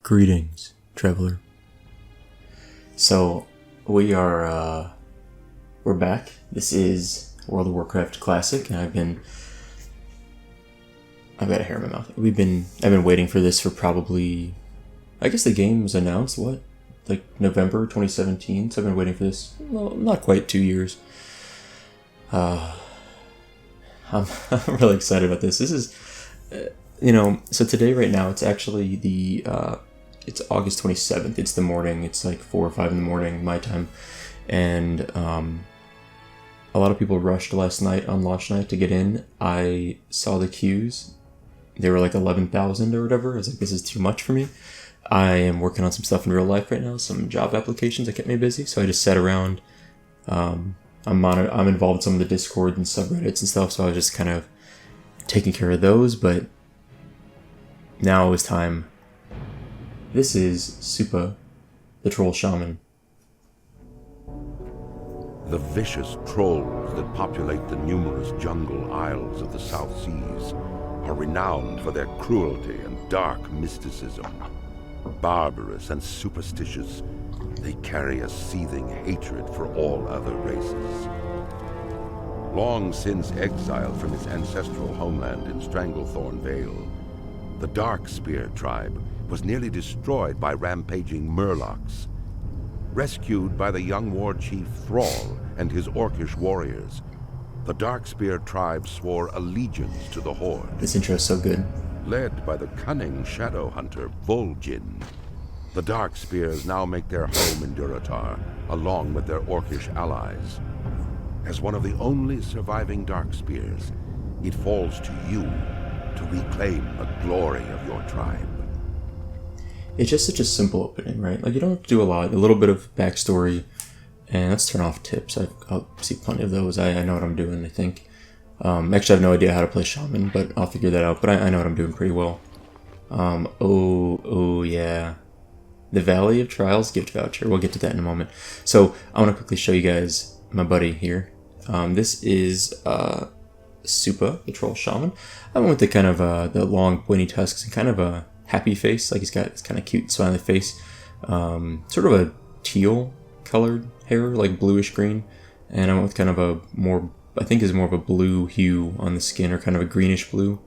Greetings, traveler. So, we're back. This is World of Warcraft Classic, and I've got a hair in my mouth. I've been waiting for this for probably, I guess the game was announced, like November 2017, so I've been waiting for this, well, not quite 2 years. I'm really excited about this. This is, so today, right now, it's actually it's August 27th. It's the morning. It's like 4 or 5 in the morning, my time. And a lot of people rushed last night on launch night to get in. I saw the queues. They were like 11,000 or whatever. I was like, this is too much for me. I am working on some stuff in real life right now, some job applications that kept me busy. So I just sat around. I'm involved in some of the Discord and subreddits and stuff, so I was just kind of taking care of those. But now it was time. This is Soupa, the troll shaman. The vicious trolls that populate the numerous jungle isles of the South Seas are renowned for their cruelty and dark mysticism. Barbarous and superstitious, they carry a seething hatred for all other races. Long since exiled from its ancestral homeland in Stranglethorn Vale, the Darkspear tribe was nearly destroyed by rampaging murlocs. Rescued by the young war chief Thrall and his orcish warriors, the Darkspear tribe swore allegiance to the Horde. This intro is so good. Led by the cunning shadow hunter Vol'jin, the Darkspears now make their home in Durotar, along with their orcish allies. As one of the only surviving Darkspears, it falls to you to reclaim the glory of your tribe. It's just such a simple opening, right? Like, you don't have to do a lot. A little bit of backstory, and let's turn off tips. I'll see plenty of those. I know what I'm doing, I think. Actually, I have no idea how to play Shaman, but I'll figure that out. But I know what I'm doing pretty well. Yeah. The Valley of Trials gift voucher. We'll get to that in a moment. So, I want to quickly show you guys my buddy here. This is Soupa, the troll shaman. I went with the kind of the long pointy tusks and kind of a happy face. Like, he's got this kind of cute smiley face. Sort of a teal colored hair, like bluish green. And I went with kind of a more, I think is more of a blue hue on the skin, or kind of a greenish blue.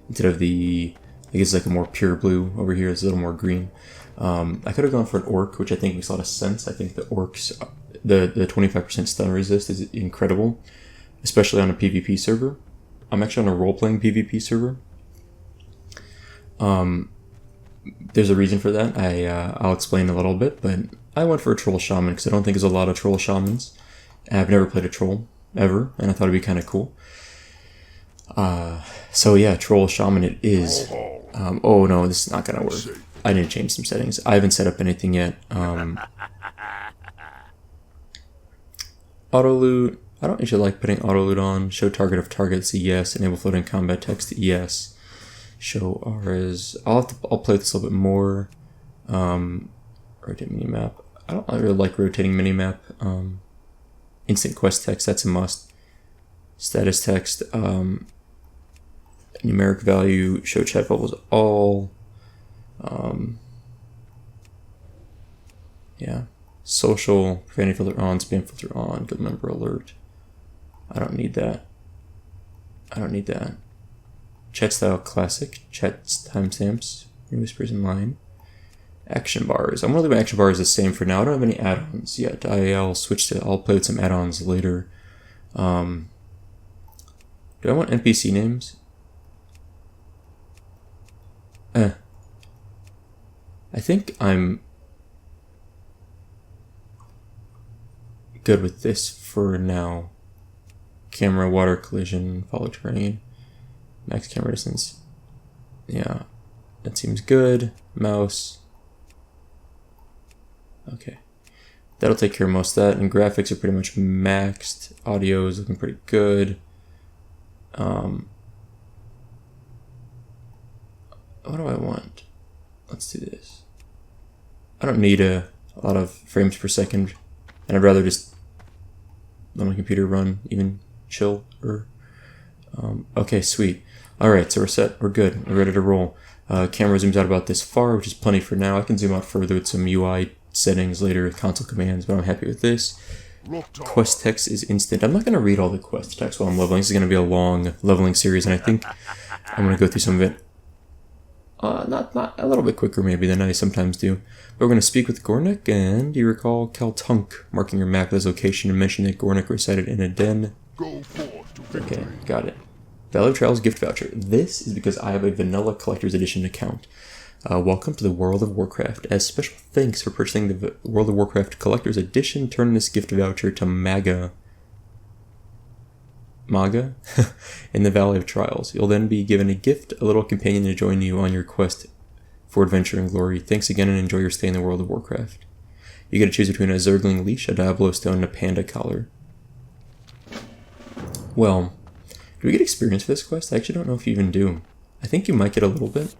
Instead of the, I guess like a more pure blue over here. It's a little more green. I could have gone for an orc, which I think makes a lot of sense. I think the orcs, the 25% stun resist is incredible, especially on a PvP server. I'm actually on a role-playing PvP server. There's a reason for that. I'll explain a little bit, but I went for a troll shaman because I don't think there's a lot of troll shamans. I've never played a troll ever, and I thought it'd be kind of cool. So yeah, troll shaman it is. Oh no, this is not gonna work. I need to change some settings. I haven't set up anything yet. Auto loot. I don't usually like putting auto loot on. Show target of targets, yes. Enable floating combat text, yes. Show Rs. I'll play with this a little bit more. Rotate minimap. I don't really like rotating minimap. Instant quest text, that's a must. Status text. Numeric value. Show chat bubbles all. Yeah. Social. Preventing filter on. Spam filter on. Good member alert. I don't need that. Chat style classic. Chat timestamps. Whispers in line. Action bars. I'm going to leave my action bars the same for now. I don't have any add-ons yet. I'll play with some add-ons later. Do I want NPC names? I think I'm good with this for now. Camera, water, collision, follow terrain, max camera distance. Yeah, that seems good. Mouse. Okay. That'll take care of most of that. And graphics are pretty much maxed. Audio is looking pretty good. What do I want? Let's do this. I don't need a lot of frames per second. And I'd rather just let my computer run even chill. Okay, sweet. Alright, so we're set. We're good. We're ready to roll. Camera zooms out about this far, which is plenty for now. I can zoom out further with some UI settings later with console commands, but I'm happy with this. Quest text is instant. I'm not going to read all the quest text while I'm leveling. This is going to be a long leveling series, and I think I'm going to go through some of it. Not a little bit quicker maybe than I sometimes do. But we're going to speak with Gornik, and you recall Keltunk marking your map as location and mention that Gornik resided in a den. Okay, got it. Valley of Trials gift voucher. This is because I have a vanilla collector's edition account. Welcome to the World of Warcraft. As special thanks for purchasing the World of Warcraft collector's edition, turn this gift voucher to MAGA in the Valley of Trials. You'll then be given a gift, a little companion to join you on your quest for adventure and glory. Thanks again and enjoy your stay in the World of Warcraft. You get to choose between a Zergling leash, a Diablo stone, and a panda collar. Well, do we get experience for this quest? I actually don't know if you even do. I think you might get a little bit.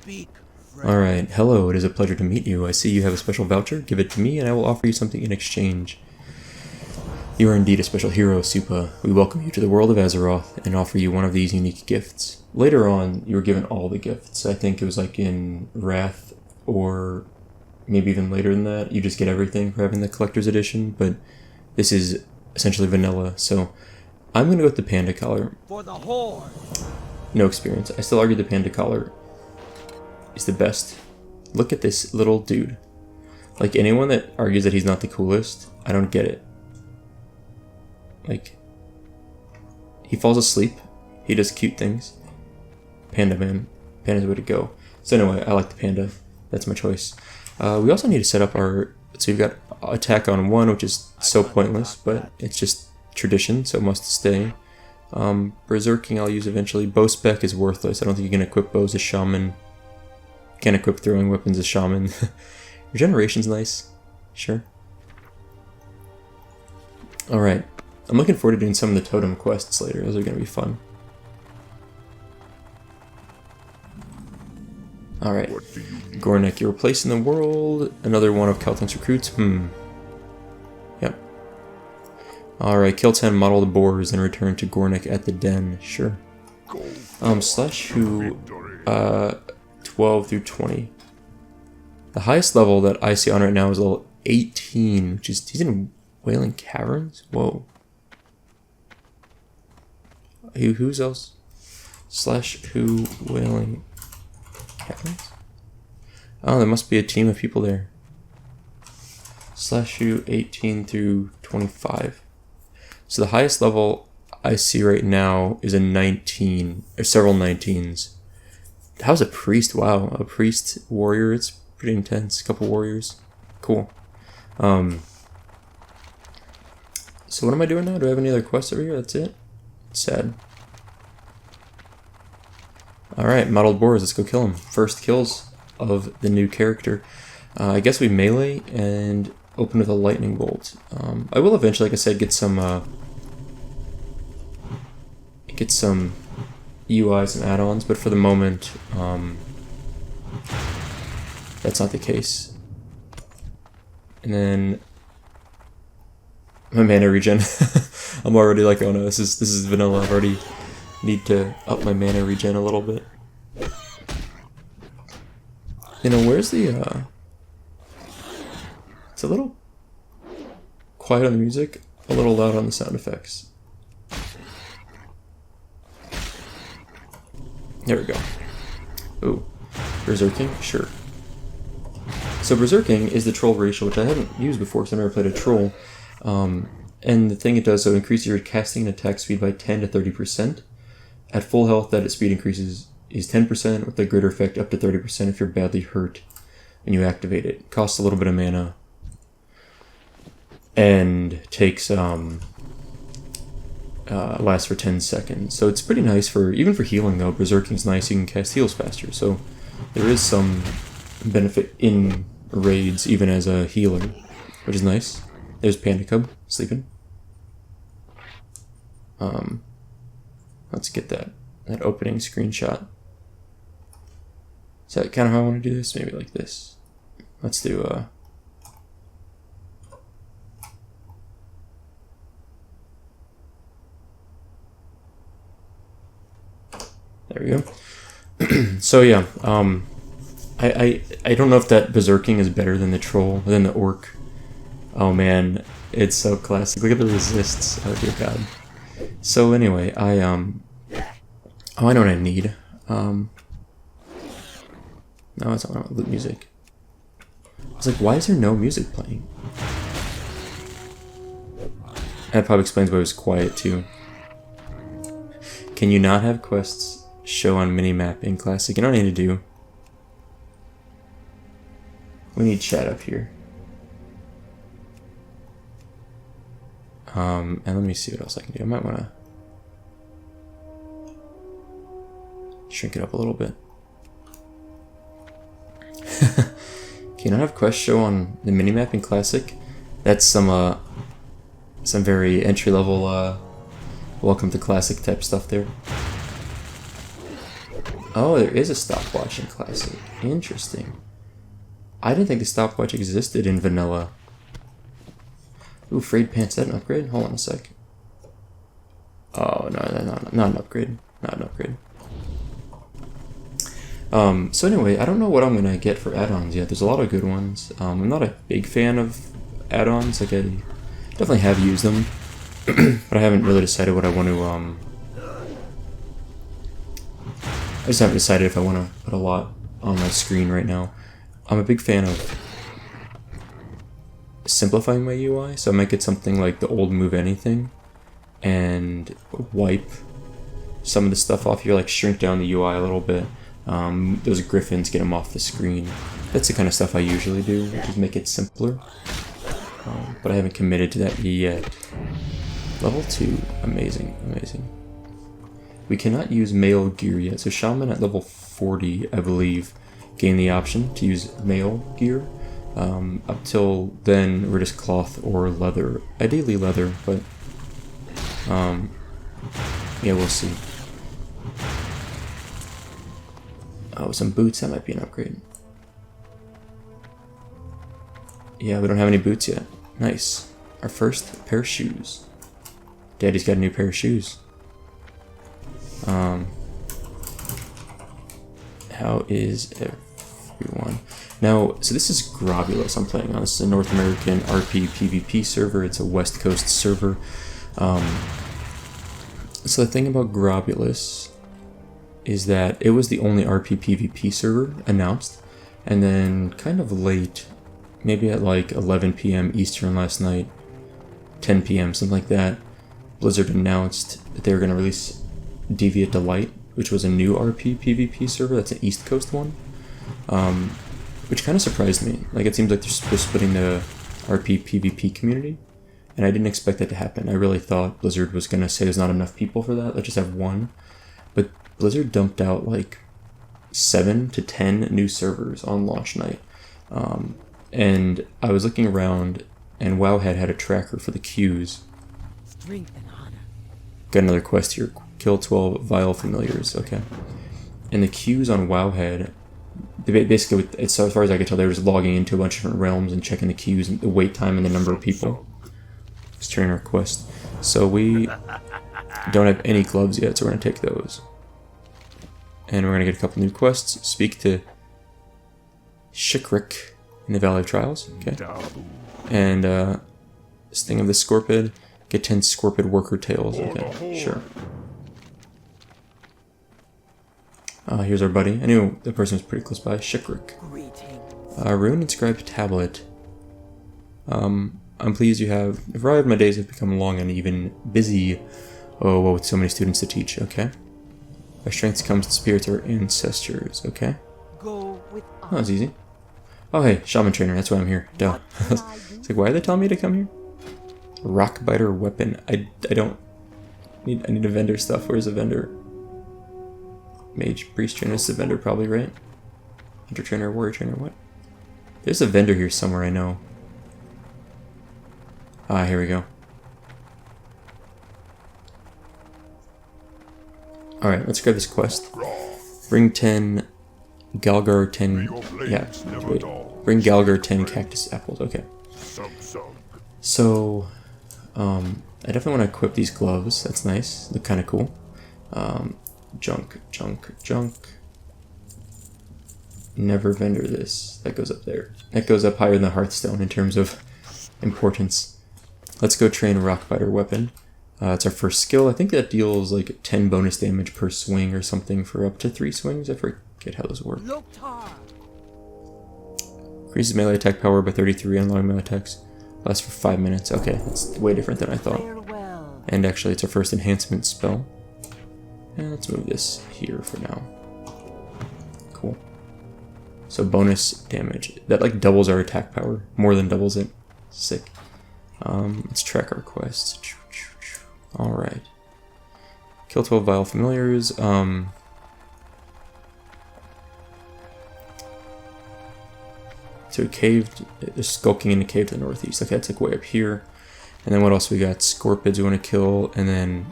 Alright, hello, it is a pleasure to meet you. I see you have a special voucher. Give it to me and I will offer you something in exchange. You are indeed a special hero, Supa. We welcome you to the world of Azeroth and offer you one of these unique gifts. Later on, you were given all the gifts. I think it was like in Wrath, or maybe even later than that. You just get everything for having the collector's edition, but this is essentially vanilla, so I'm going to go with the panda collar. For the horde. No experience. I still argue the panda collar is the best. Look at this little dude. Like, anyone that argues that he's not the coolest, I don't get it. Like, he falls asleep, he does cute things. Panda man. Panda's the way to go. So anyway, I like the panda. That's my choice. We also need to set up our... So we've got attack on 1, which is so pointless, but it's just tradition, so it must stay. Berserking I'll use eventually. Bow spec is worthless. I don't think you can equip bows as Shaman. Can't equip throwing weapons as Shaman. Regeneration's nice. Sure. Alright. I'm looking forward to doing some of the totem quests later. Those are going to be fun. Alright. Gornik, you're replaced in the world. Another one of Keltunk's recruits. Yep. Alright, kill 10, model the boars, and return to Gornik at the den. Sure. Slash who, 12 through 20. The highest level that I see on right now is level 18, which is, he's in Wailing Caverns? Whoa. Who's else? Slash who Wailing Caverns? Oh, there must be a team of people there. Slash who 18 through 25. So the highest level I see right now is a 19, or several 19s. How's a priest? Wow, a priest warrior. It's pretty intense. A couple warriors. Cool. So what am I doing now? Do I have any other quests over here? That's it? Sad. Alright, modeled boars. Let's go kill him. First kills of the new character. I guess we melee and open with a lightning bolt. I will eventually, like I said, get some UIs and add-ons, but for the moment, that's not the case. And then my mana regen. I'm already like, oh no, this is vanilla. I already need to up my mana regen a little bit. You know, where's the it's a little quiet on the music, a little loud on the sound effects. There we go. Ooh. Berserking? Sure. So Berserking is the troll racial, which I haven't used before, so I've never played a troll. And the thing it does, so it increases your casting and attack speed by 10 to 30%. At full health, that speed increases is 10%, with a greater effect up to 30% if you're badly hurt when you activate it. Costs a little bit of mana. And takes, lasts for 10 seconds. So it's pretty nice for, even for healing though, Berserking's nice, you can cast heals faster. So there is some benefit in raids, even as a healer, which is nice. There's Panda Cub, sleeping. Let's get that opening screenshot. Is that kind of how I want to do this? Maybe like this. Let's do, there we go. So yeah, I don't know if that berserking is better than the troll, than the orc. Oh man, it's so classic. Look at the resists. Oh dear god. So anyway, oh, I know what I need. No, it's not loot music. I was like, why is there no music playing? That probably explains why it was quiet too. Can you not have quests show on minimap in Classic? You know what I need to do? We need chat up here. And let me see what else I can do. I might want to shrink it up a little bit. Can you not have quests show on the minimap in Classic? That's some very entry-level, welcome to Classic type stuff there. Oh, there is a stopwatch in Classic. Interesting. I didn't think the stopwatch existed in Vanilla. Ooh, frayed pants. Is that an upgrade? Hold on a sec. Oh, no, not an upgrade. Not an upgrade. So anyway, I don't know what I'm going to get for add-ons yet. There's a lot of good ones. I'm not a big fan of add-ons. Like, I definitely have used them. But I haven't really decided what I want to, I just haven't decided if I want to put a lot on my screen right now. I'm a big fan of simplifying my UI, so I might get something like the old Move Anything and wipe some of the stuff off here, like shrink down the UI a little bit. Those griffins, get them off the screen. That's the kind of stuff I usually do, just make it simpler. But I haven't committed to that yet. Level 2, amazing, amazing. We cannot use male gear yet, so Shaman at level 40, I believe, gained the option to use male gear. Up till then, we're just cloth or leather. Ideally leather, but yeah, we'll see. Oh, some boots, that might be an upgrade. Yeah, we don't have any boots yet. Nice. Our first pair of shoes. Daddy's got a new pair of shoes. How is everyone? Now, so this is Grobulus I'm playing on. This is a North American RP PvP server. It's a West Coast server. So the thing about Grobulus is that it was the only RP PvP server announced, and then kind of late, maybe at like 11 p.m. Eastern last night, 10 p.m., something like that, Blizzard announced that they were going to release Deviate Delight, which was a new RP PvP server. That's an East Coast one, which kind of surprised me. Like, it seems like they're splitting the RP PvP community, and I didn't expect that to happen. I really thought Blizzard was going to say there's not enough people for that, let's just have one. But Blizzard dumped out like 7 to 10 new servers on launch night. And I was looking around, and Wowhead had a tracker for the queues. Strength and honor. Got another quest here. Kill 12 vile familiars. Okay. And the queues on Wowhead, basically, as far as I could tell, they were just logging into a bunch of different realms and checking the queues, and the wait time, and the number of people. Just turning our quest. So we don't have any gloves yet, so we're going to take those. And we're going to get a couple new quests. Speak to Shikrik in the Valley of Trials. Okay. And Sting of the Scorpid. Get 10 Scorpid Worker Tails. Okay, sure. Here's our buddy. I knew the person was pretty close by. Shikrik. Rune inscribed tablet. I'm pleased you have arrived. My days have become long and even busy. Oh, well, with so many students to teach. Okay. By strength comes the spirits of our ancestors. Okay. Go with Oh, that was easy. Oh, hey, Shaman Trainer. That's why I'm here. Duh. It's like, why are they telling me to come here? Rock Biter Weapon. I don't need. I need a vendor stuff. Where's the vendor? Mage, Priest Trainer. This is a vendor, probably, right? Hunter Trainer, Warrior Trainer. What? There's a vendor here somewhere. I know. Ah, here we go. Alright, let's grab this quest. Bring 10 Galgar 10... Yeah, wait. Bring Galgar 10 cactus apples. Okay. So, I definitely want to equip these gloves. That's nice. Look kind of cool. Junk. never vendor this. That goes up there. That goes up higher than the Hearthstone in terms of importance. Let's go train Rockbiter Weapon. It's our first skill. I think that deals like 10 bonus damage per swing or something for up to 3 swings. I forget how those work. Increases melee attack power by 33 on long melee attacks. Lasts for 5 minutes. Okay, that's way different than I thought. And actually, it's our first enhancement spell. And let's move this here for now. Cool. So bonus damage. That like doubles our attack power. More than doubles it. Sick. Let's track our quests. Alright. Kill 12 Vile Familiars. To a cave, they're skulking in a cave to the northeast. Okay, that's like way up here. And then what else we got? Scorpids we want to kill, and then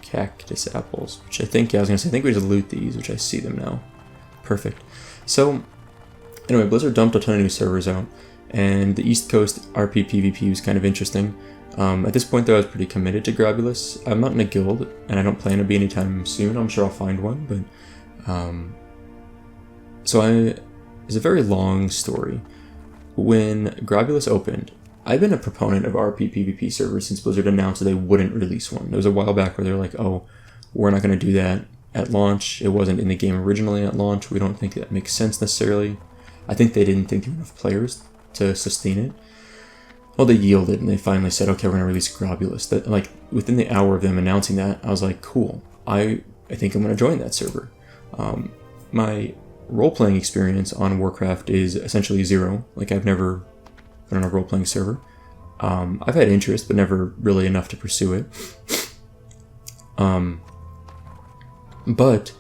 cactus apples, which I think, yeah, I was gonna say, I think we just loot these, which I see them now. Perfect. So, anyway, Blizzard dumped a ton of new servers out, and the East Coast RP PvP was kind of interesting. At this point, though, I was pretty committed to Grabulus. I'm not in a guild, and I don't plan to be anytime soon. I'm sure I'll find one, but it's a very long story. When Grabulus opened, I've been a proponent of RP PvP servers since Blizzard announced that they wouldn't release one. There was a while back where they were like, oh, we're not going to do that at launch. It wasn't in the game originally at launch. We don't think that makes sense necessarily. I think they didn't think there were enough players to sustain it. Well, they yielded and they finally said, okay, we're going to release Grabulus. That, like, within the hour of them announcing that, I was like, cool. I think I'm going to join that server. My role-playing experience on Warcraft is essentially zero. Like, I've never been on a role-playing server. I've had interest, but never really enough to pursue it. But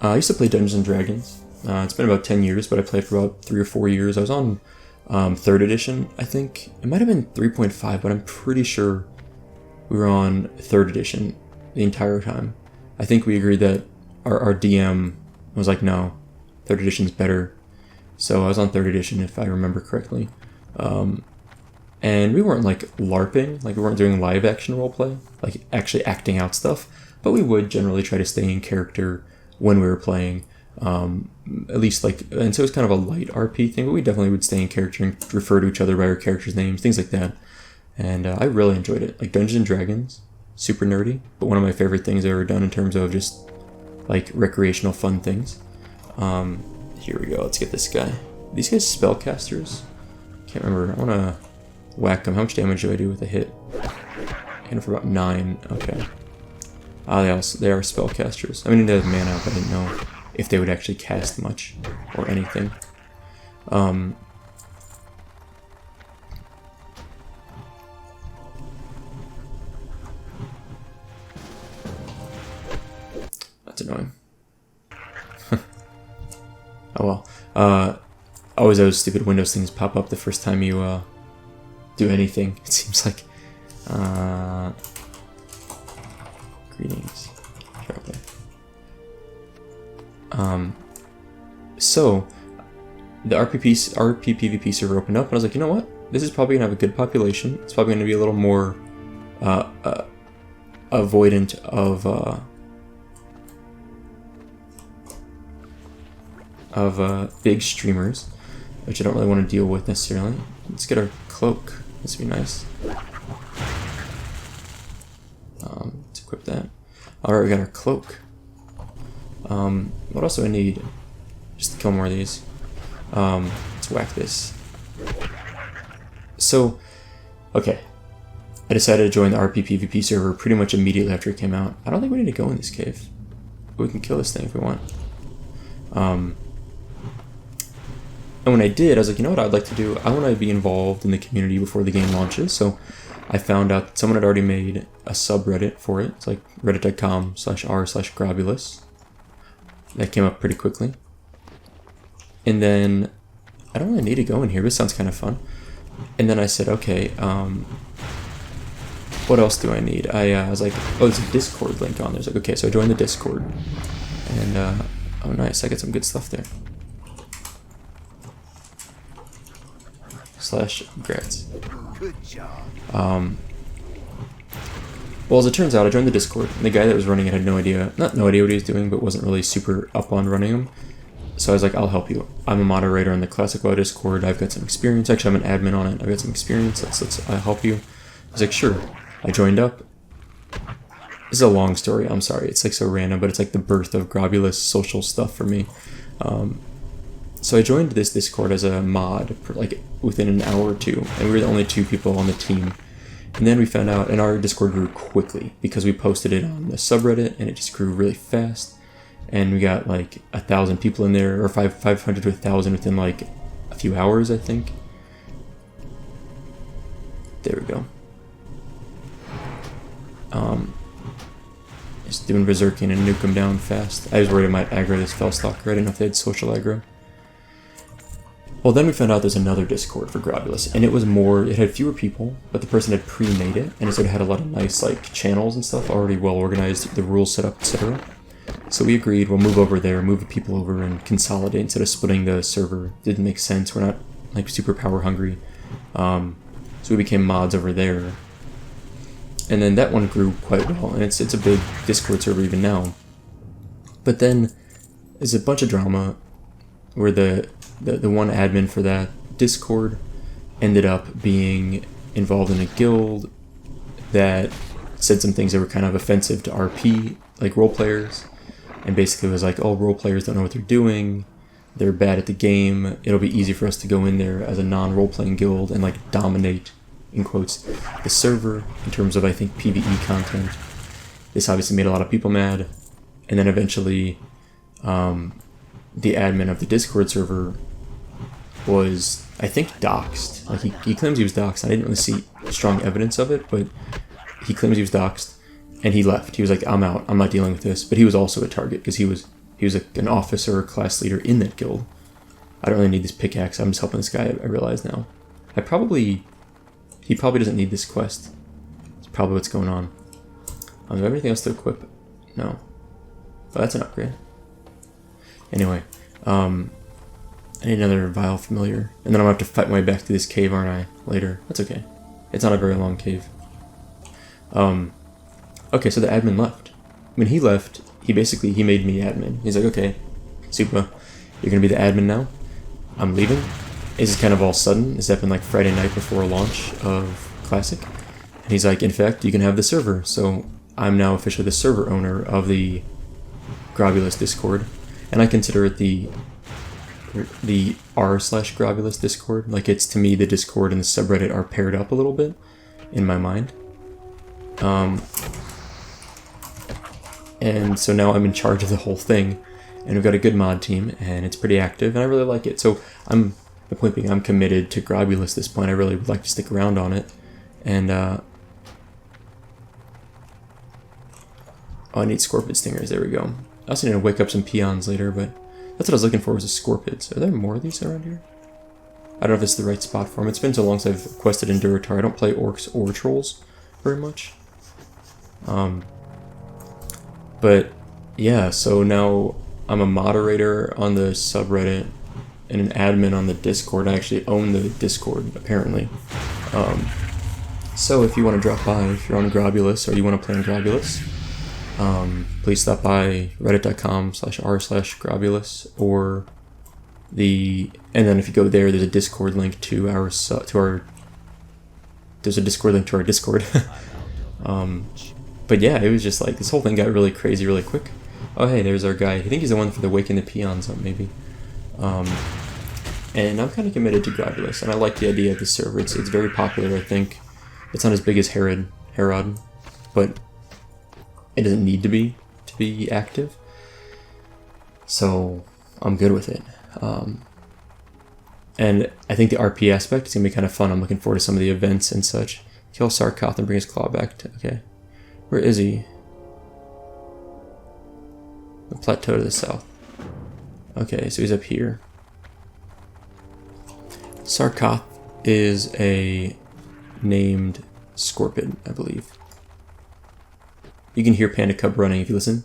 I used to play Dungeons and Dragons. It's been about 10 years, but I played for about 3 or 4 years. I was on 3rd edition, I think. It might have been 3.5, but I'm pretty sure we were on 3rd edition the entire time. I think we agreed that our DM was like, no, 3rd edition's better. So I was on 3rd edition, if I remember correctly. And we weren't like LARPing, like we weren't doing live action roleplay, like actually acting out stuff, but we would generally try to stay in character when we were playing, at least like, and so it was kind of a light RP thing, but we definitely would stay in character and refer to each other by our characters' names, things like that. And I really enjoyed it. Like Dungeons and Dragons, super nerdy, but one of my favorite things I've ever done in terms of just like recreational fun things. Here we go, let's get this guy. These guys spellcasters? Can't remember, I want to whack them. How much damage do I do with a hit? And for about 9, okay. They are spellcasters. I mean, they have mana, but I didn't know if they would actually cast much or anything. That's annoying. Oh well. Always those stupid Windows things pop up the first time you do anything. It seems like. Greetings. So the RP PvP server opened up, and I was like, you know what? This is probably gonna have a good population. It's probably gonna be a little more avoidant of big streamers, which I don't really want to deal with necessarily. Let's get our cloak. This would be nice. Let's equip that. Alright, we got our cloak. What else do I need? Just to kill more of these. Let's whack this. So, okay. I decided to join the RP PvP server pretty much immediately after it came out. I don't think we need to go in this cave. But we can kill this thing if we want. And when I did, I was like, you know what I'd like to do? I want to be involved in the community before the game launches. So I found out that someone had already made a subreddit for it. It's like reddit.com/r/Grabulus. That came up pretty quickly. And then, I don't really need to go in here, but it sounds kind of fun. And then I said, okay, what else do I need? I was like, oh, there's a Discord link on there. I was like, okay, so I joined the Discord. And, oh nice, I got some good stuff there. /grats. Good job. Well, as it turns out, I joined the Discord, and the guy that was running it had not no idea what he was doing, but wasn't really super up on running them. So I was like, I'll help you. I'm a moderator on the Classic WoW Discord. I've got some experience. Actually, I'm an admin on it. I've got some experience. I'll help you. I was like, sure. I joined up. This is a long story. I'm sorry. It's like so random, but it's like the birth of Grobulus social stuff for me. So I joined this Discord as a mod, like within an hour or two, and we were the only 2 people on the team. And then we found out, and our Discord grew quickly because we posted it on the subreddit, and it just grew really fast. And we got like 1,000 people in there, or 500 to 1,000 within like a few hours, I think. There we go. Just doing berserking and nuke them down fast. I was worried I might aggro this Fellstalker. I didn't know if they had social aggro. Well, then we found out there's another Discord for Grobulus, and it had fewer people, but the person had pre-made it, and it had a lot of nice like channels and stuff already well organized, the rules set up, etc. So we agreed we'll move over there, move the people over, and consolidate instead of splitting the server. Didn't make sense. We're not like super power hungry, so we became mods over there. And then that one grew quite well, and it's a big Discord server even now. But then there's a bunch of drama where the one admin for that Discord ended up being involved in a guild that said some things that were kind of offensive to RP, like role players, and basically was like, oh, role players don't know what they're doing, they're bad at the game, it'll be easy for us to go in there as a non-role-playing guild and like dominate, in quotes, the server in terms of, I think, PvE content. This obviously made a lot of people mad, and then eventually the admin of the Discord server was, I think, doxxed. Like he claims he was doxxed. I didn't really see strong evidence of it, but he claims he was doxxed, and he left. He was like, I'm out. I'm not dealing with this. But he was also a target because he was an officer or class leader in that guild. I don't really need this pickaxe. I'm just helping this guy. I realize now. He probably doesn't need this quest. That's probably what's going on. Do I have anything else to equip? No. Oh, that's an upgrade. Anyway, I need another vile familiar, and then I'm gonna have to fight my way back to this cave, aren't I? Later. That's okay. It's not a very long cave. Okay, so the admin left. When he left, he made me admin. He's like, okay, Soupa, you're gonna be the admin now. I'm leaving. This is kind of all sudden. This happened like Friday night before launch of Classic. And he's like, in fact, you can have the server. So I'm now officially the server owner of the Grobulus Discord. And I consider it the r/Grobulus Discord. Like, it's, to me, the Discord and the subreddit are paired up a little bit in my mind. And so now I'm in charge of the whole thing, and we've got a good mod team, and it's pretty active, and I really like it. So the point being, I'm committed to Grobulus at this point. I really would like to stick around on it. And oh, I need Scorpid Stingers. There we go. I also need to wake up some peons later, but that's what I was looking for, was a Scorpids. Are there more of these around here? I don't know if this is the right spot for them. It's been so long since I've quested in Durotar. I don't play orcs or trolls very much. But yeah, so now I'm a moderator on the subreddit and an admin on the Discord. I actually own the Discord, apparently. So if you want to drop by, if you're on Grobulus or you want to play on Grobulus, please stop by reddit.com/r/Grobulus, or and then if you go there, there's a Discord link to there's a Discord link to our Discord. But yeah, it was just like, this whole thing got really crazy really quick. Oh hey, there's our guy. I think he's the one for the waking the peons up, maybe. And I'm kind of committed to Grobulus, and I like the idea of the server. It's very popular, I think. It's not as big as Herod, but it doesn't need to be active. So I'm good with it. And I think the RP aspect is going to be kind of fun. I'm looking forward to some of the events and such. Kill Sarkoth and bring his claw back to... Okay. Where is he? The plateau to the south. Okay, so he's up here. Sarkoth is a named Scorpid, I believe. You can hear Panda Cub running if you listen.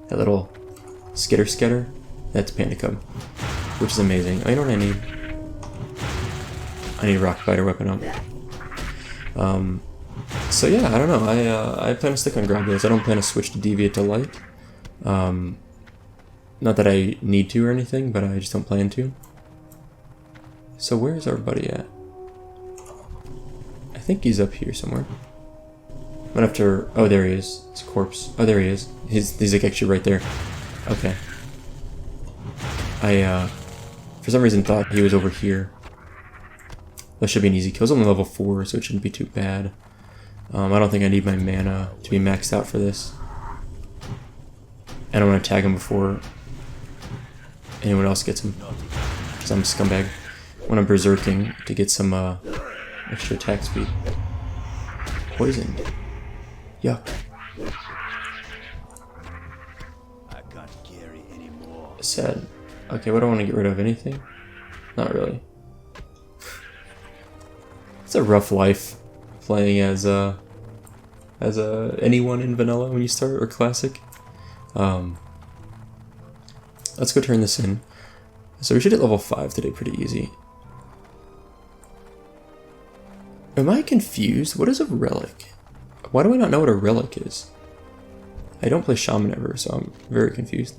That little skitter, that's Panda Cub, which is amazing. Oh, you know what I need? I need a rock fighter weapon up. So yeah, I don't know. I plan to stick on Grobulus. I don't plan to switch to Deviate to Light. Not that I need to or anything, but I just don't plan to. So where's our buddy at? I think he's up here somewhere. I'm gonna have to... Oh, there he is. It's a corpse. Oh, there he is. He's like actually right there. Okay. I, for some reason thought he was over here. That should be an easy kill. He's only level 4, so it shouldn't be too bad. I don't think I need my mana to be maxed out for this. I don't want to tag him before anyone else gets him, because I'm a scumbag. When I'm berserking to get some extra attack speed. Poisoned. Yuck. I can't carry anymore. Sad. Okay, what do I want to get rid of? Anything? Not really. It's a rough life playing as anyone in vanilla when you start, or classic. Let's go turn this in. So we should hit level 5 today pretty easy. Am I confused? What is a relic? Why do I not know what a relic is? I don't play Shaman ever, so I'm very confused.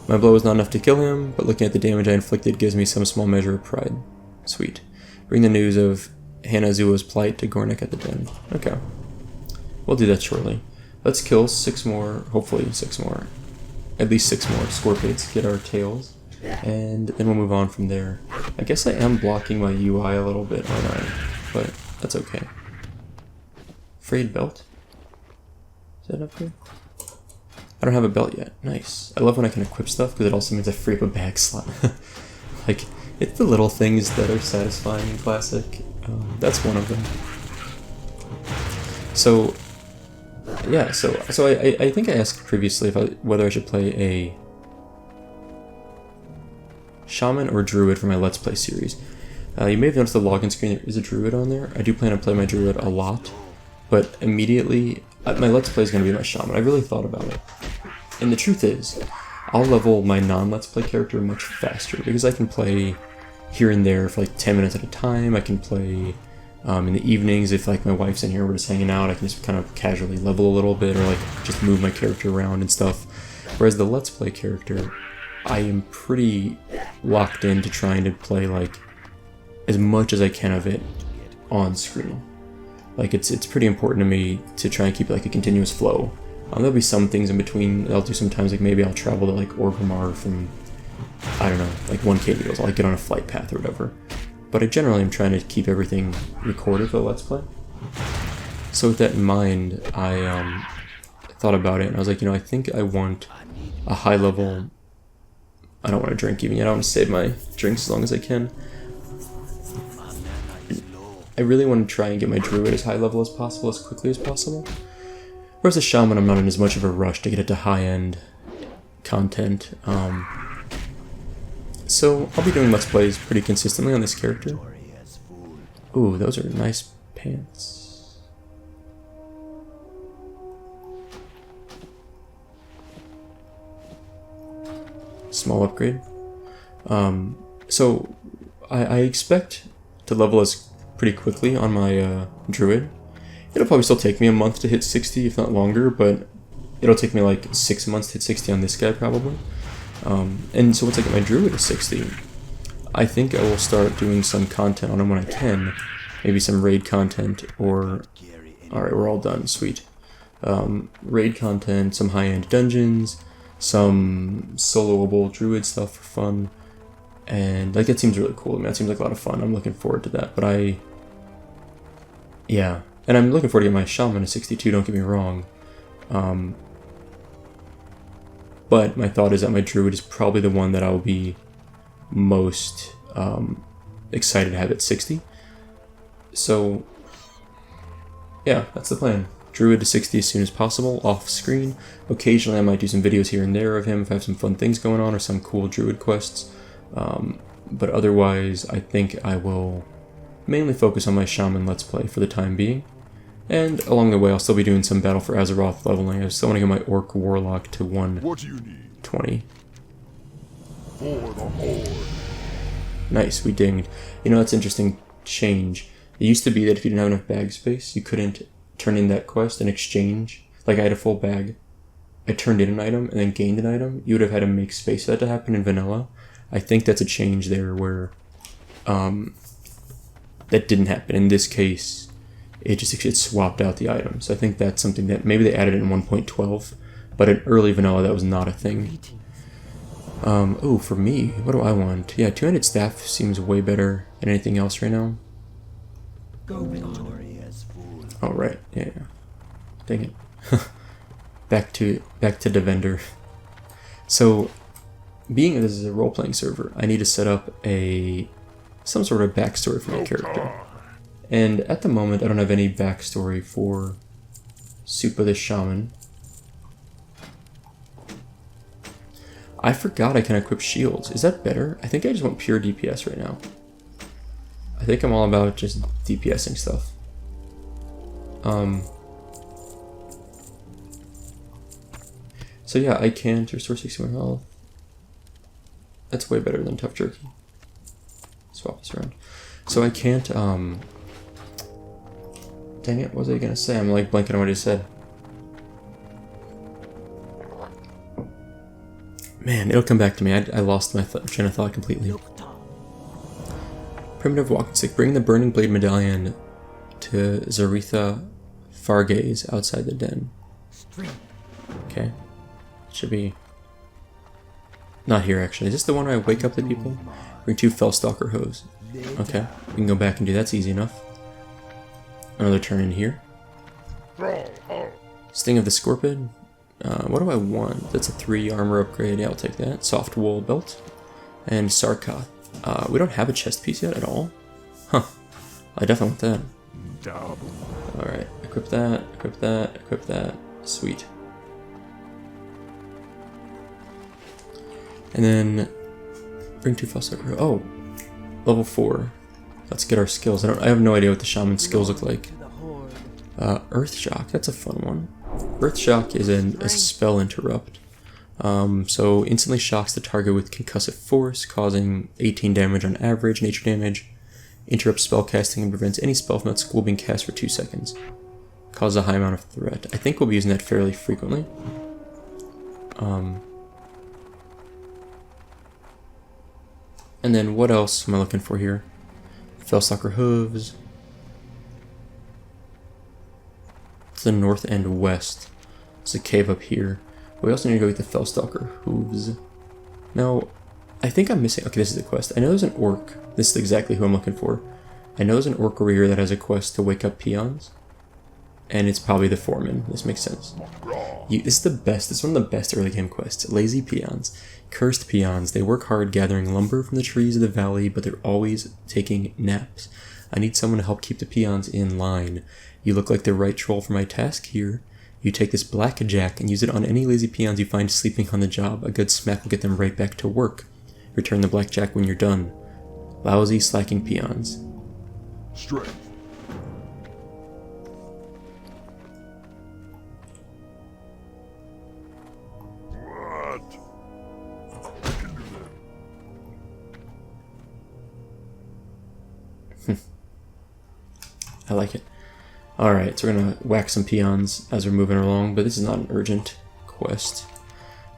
My blow was not enough to kill him, but looking at the damage I inflicted gives me some small measure of pride. Sweet. Bring the news of Hanazua's plight to Gornik at the den. Okay. We'll do that shortly. Let's kill 6 more, hopefully 6 more. At least 6 more Scorpions, get our tails, and then we'll move on from there. I guess I am blocking my UI a little bit, aren't I? But that's okay. Frayed belt? Is that up here? I don't have a belt yet. Nice. I love when I can equip stuff, because it also means I free up a bag slot. Like, it's the little things that are satisfying in Classic. That's one of them. So, yeah, so I think I asked previously whether I should play a Shaman or Druid for my Let's Play series. You may have noticed the login screen, there is a Druid on there. I do plan on playing my Druid a lot, but immediately, my Let's Play is going to be my Shaman. I really thought about it. And the truth is, I'll level my non-Let's Play character much faster, because I can play here and there for like 10 minutes at a time. I can play in the evenings if like my wife's in here and we're just hanging out. I can just kind of casually level a little bit, or like just move my character around and stuff. Whereas the Let's Play character, I am pretty locked into trying to play like as much as I can of it on screen. Like it's pretty important to me to try and keep like a continuous flow. There'll be some things in between I'll do sometimes, like maybe I'll travel to like Orgrimmar from, I don't know, like 1K deals. I'll like get on a flight path or whatever. But I generally am trying to keep everything recorded for the Let's Play. So with that in mind, I thought about it and I was like, you know, I think I want a high level... I don't want to drink even yet. I want to save my drinks as long as I can. I really want to try and get my Druid as high level as possible, as quickly as possible. Whereas the Shaman, I'm not in as much of a rush to get it to high-end content. So I'll be doing Let's Plays pretty consistently on this character. Ooh, those are nice pants. Small upgrade. So I expect to level as pretty quickly on my Druid. It'll probably still take me a month to hit 60, if not longer, but it'll take me like 6 months to hit 60 on this guy probably. And so once I get my Druid to 60, I think I will start doing some content on him when I can. Maybe some raid content, or... Alright, we're all done, sweet. Raid content, some high-end dungeons, some soloable Druid stuff for fun. And like that seems really cool to me. That seems like a lot of fun. I'm looking forward to that. But yeah. And I'm looking forward to getting my Shaman to 62, don't get me wrong. But my thought is that my Druid is probably the one that I'll be most excited to have at 60. So, yeah, that's the plan. Druid to 60 as soon as possible, off screen. Occasionally I might do some videos here and there of him if I have some fun things going on or some cool Druid quests. But otherwise, I think I will mainly focus on my Shaman Let's Play for the time being. And along the way, I'll still be doing some Battle for Azeroth leveling. I still want to get my Orc Warlock to 120. For the Horde. Nice, we dinged. You know, that's an interesting change. It used to be that if you didn't have enough bag space, you couldn't turn in that quest and exchange. Like, I had a full bag, I turned in an item and then gained an item, you would have had to make space for that to happen in vanilla. I think that's a change there where that didn't happen. In this case, it swapped out the items. I think that's something that maybe they added in 1.12, but in early vanilla that was not a thing. Oh, for me, what do I want? Yeah, two-handed staff seems way better than anything else right now. Go with honor. Oh right, yeah. Dang it. back to the vendor. So, being this is a role-playing server, I need to set up some sort of backstory for my character. And at the moment, I don't have any backstory for Soupa the Shaman. I forgot I can equip shields. Is that better? I think I just want pure DPS right now. I think I'm all about just DPSing stuff. So yeah, I can't restore 61 health. That's way better than Tough Jerky. Swap this around. So I can't, dang it, what was I gonna say? I'm like blanking on what I said. Man, it'll come back to me. I lost my train of thought completely. Primitive walking stick. Bring the burning blade medallion to Zaretha Fargaze outside the den. Okay. Should be not here actually. Is this the one where I wake up the people? Bring 2 Fellstalker hooves. Okay. We can go back and do that's easy enough. Another turn in here. Sting of the Scorpion. What do I want? That's a 3 armor upgrade. Yeah, I'll take that. Soft wool belt. And Sarkoth. We don't have a chest piece yet at all? Huh. I definitely want that. Alright, equip that, equip that, equip that. Sweet. And then bring 2 Fellstalker. Oh, level 4. Let's get our skills. I have no idea what the shaman skills look like. Earth Shock, that's a fun one. Earth Shock is a spell interrupt. So instantly shocks the target with concussive force, causing 18 damage on average, nature damage. Interrupts spell casting and prevents any spell from that school being cast for 2 seconds. Causes a high amount of threat. I think we'll be using that fairly frequently. And then what else am I looking for here? Fellstalker hooves. To the north and west. There's a cave up here. We also need to go get the Fellstalker hooves. Now, I think I'm missing... Okay, this is the quest. I know there's an orc. This is exactly who I'm looking for. I know there's an orc over here that has a quest to wake up peons. And it's probably the foreman. This makes sense. This is the best. This is one of the best early game quests. Lazy peons. Cursed peons. They work hard gathering lumber from the trees of the valley, but they're always taking naps. I need someone to help keep the peons in line. You look like the right troll for my task here. You take this blackjack and use it on any lazy peons you find sleeping on the job. A good smack will get them right back to work. Return the blackjack when you're done. Lousy, slacking peons. Strength. What? I can do that. I like it. Alright, so we're gonna whack some peons as we're moving along, but this is not an urgent quest.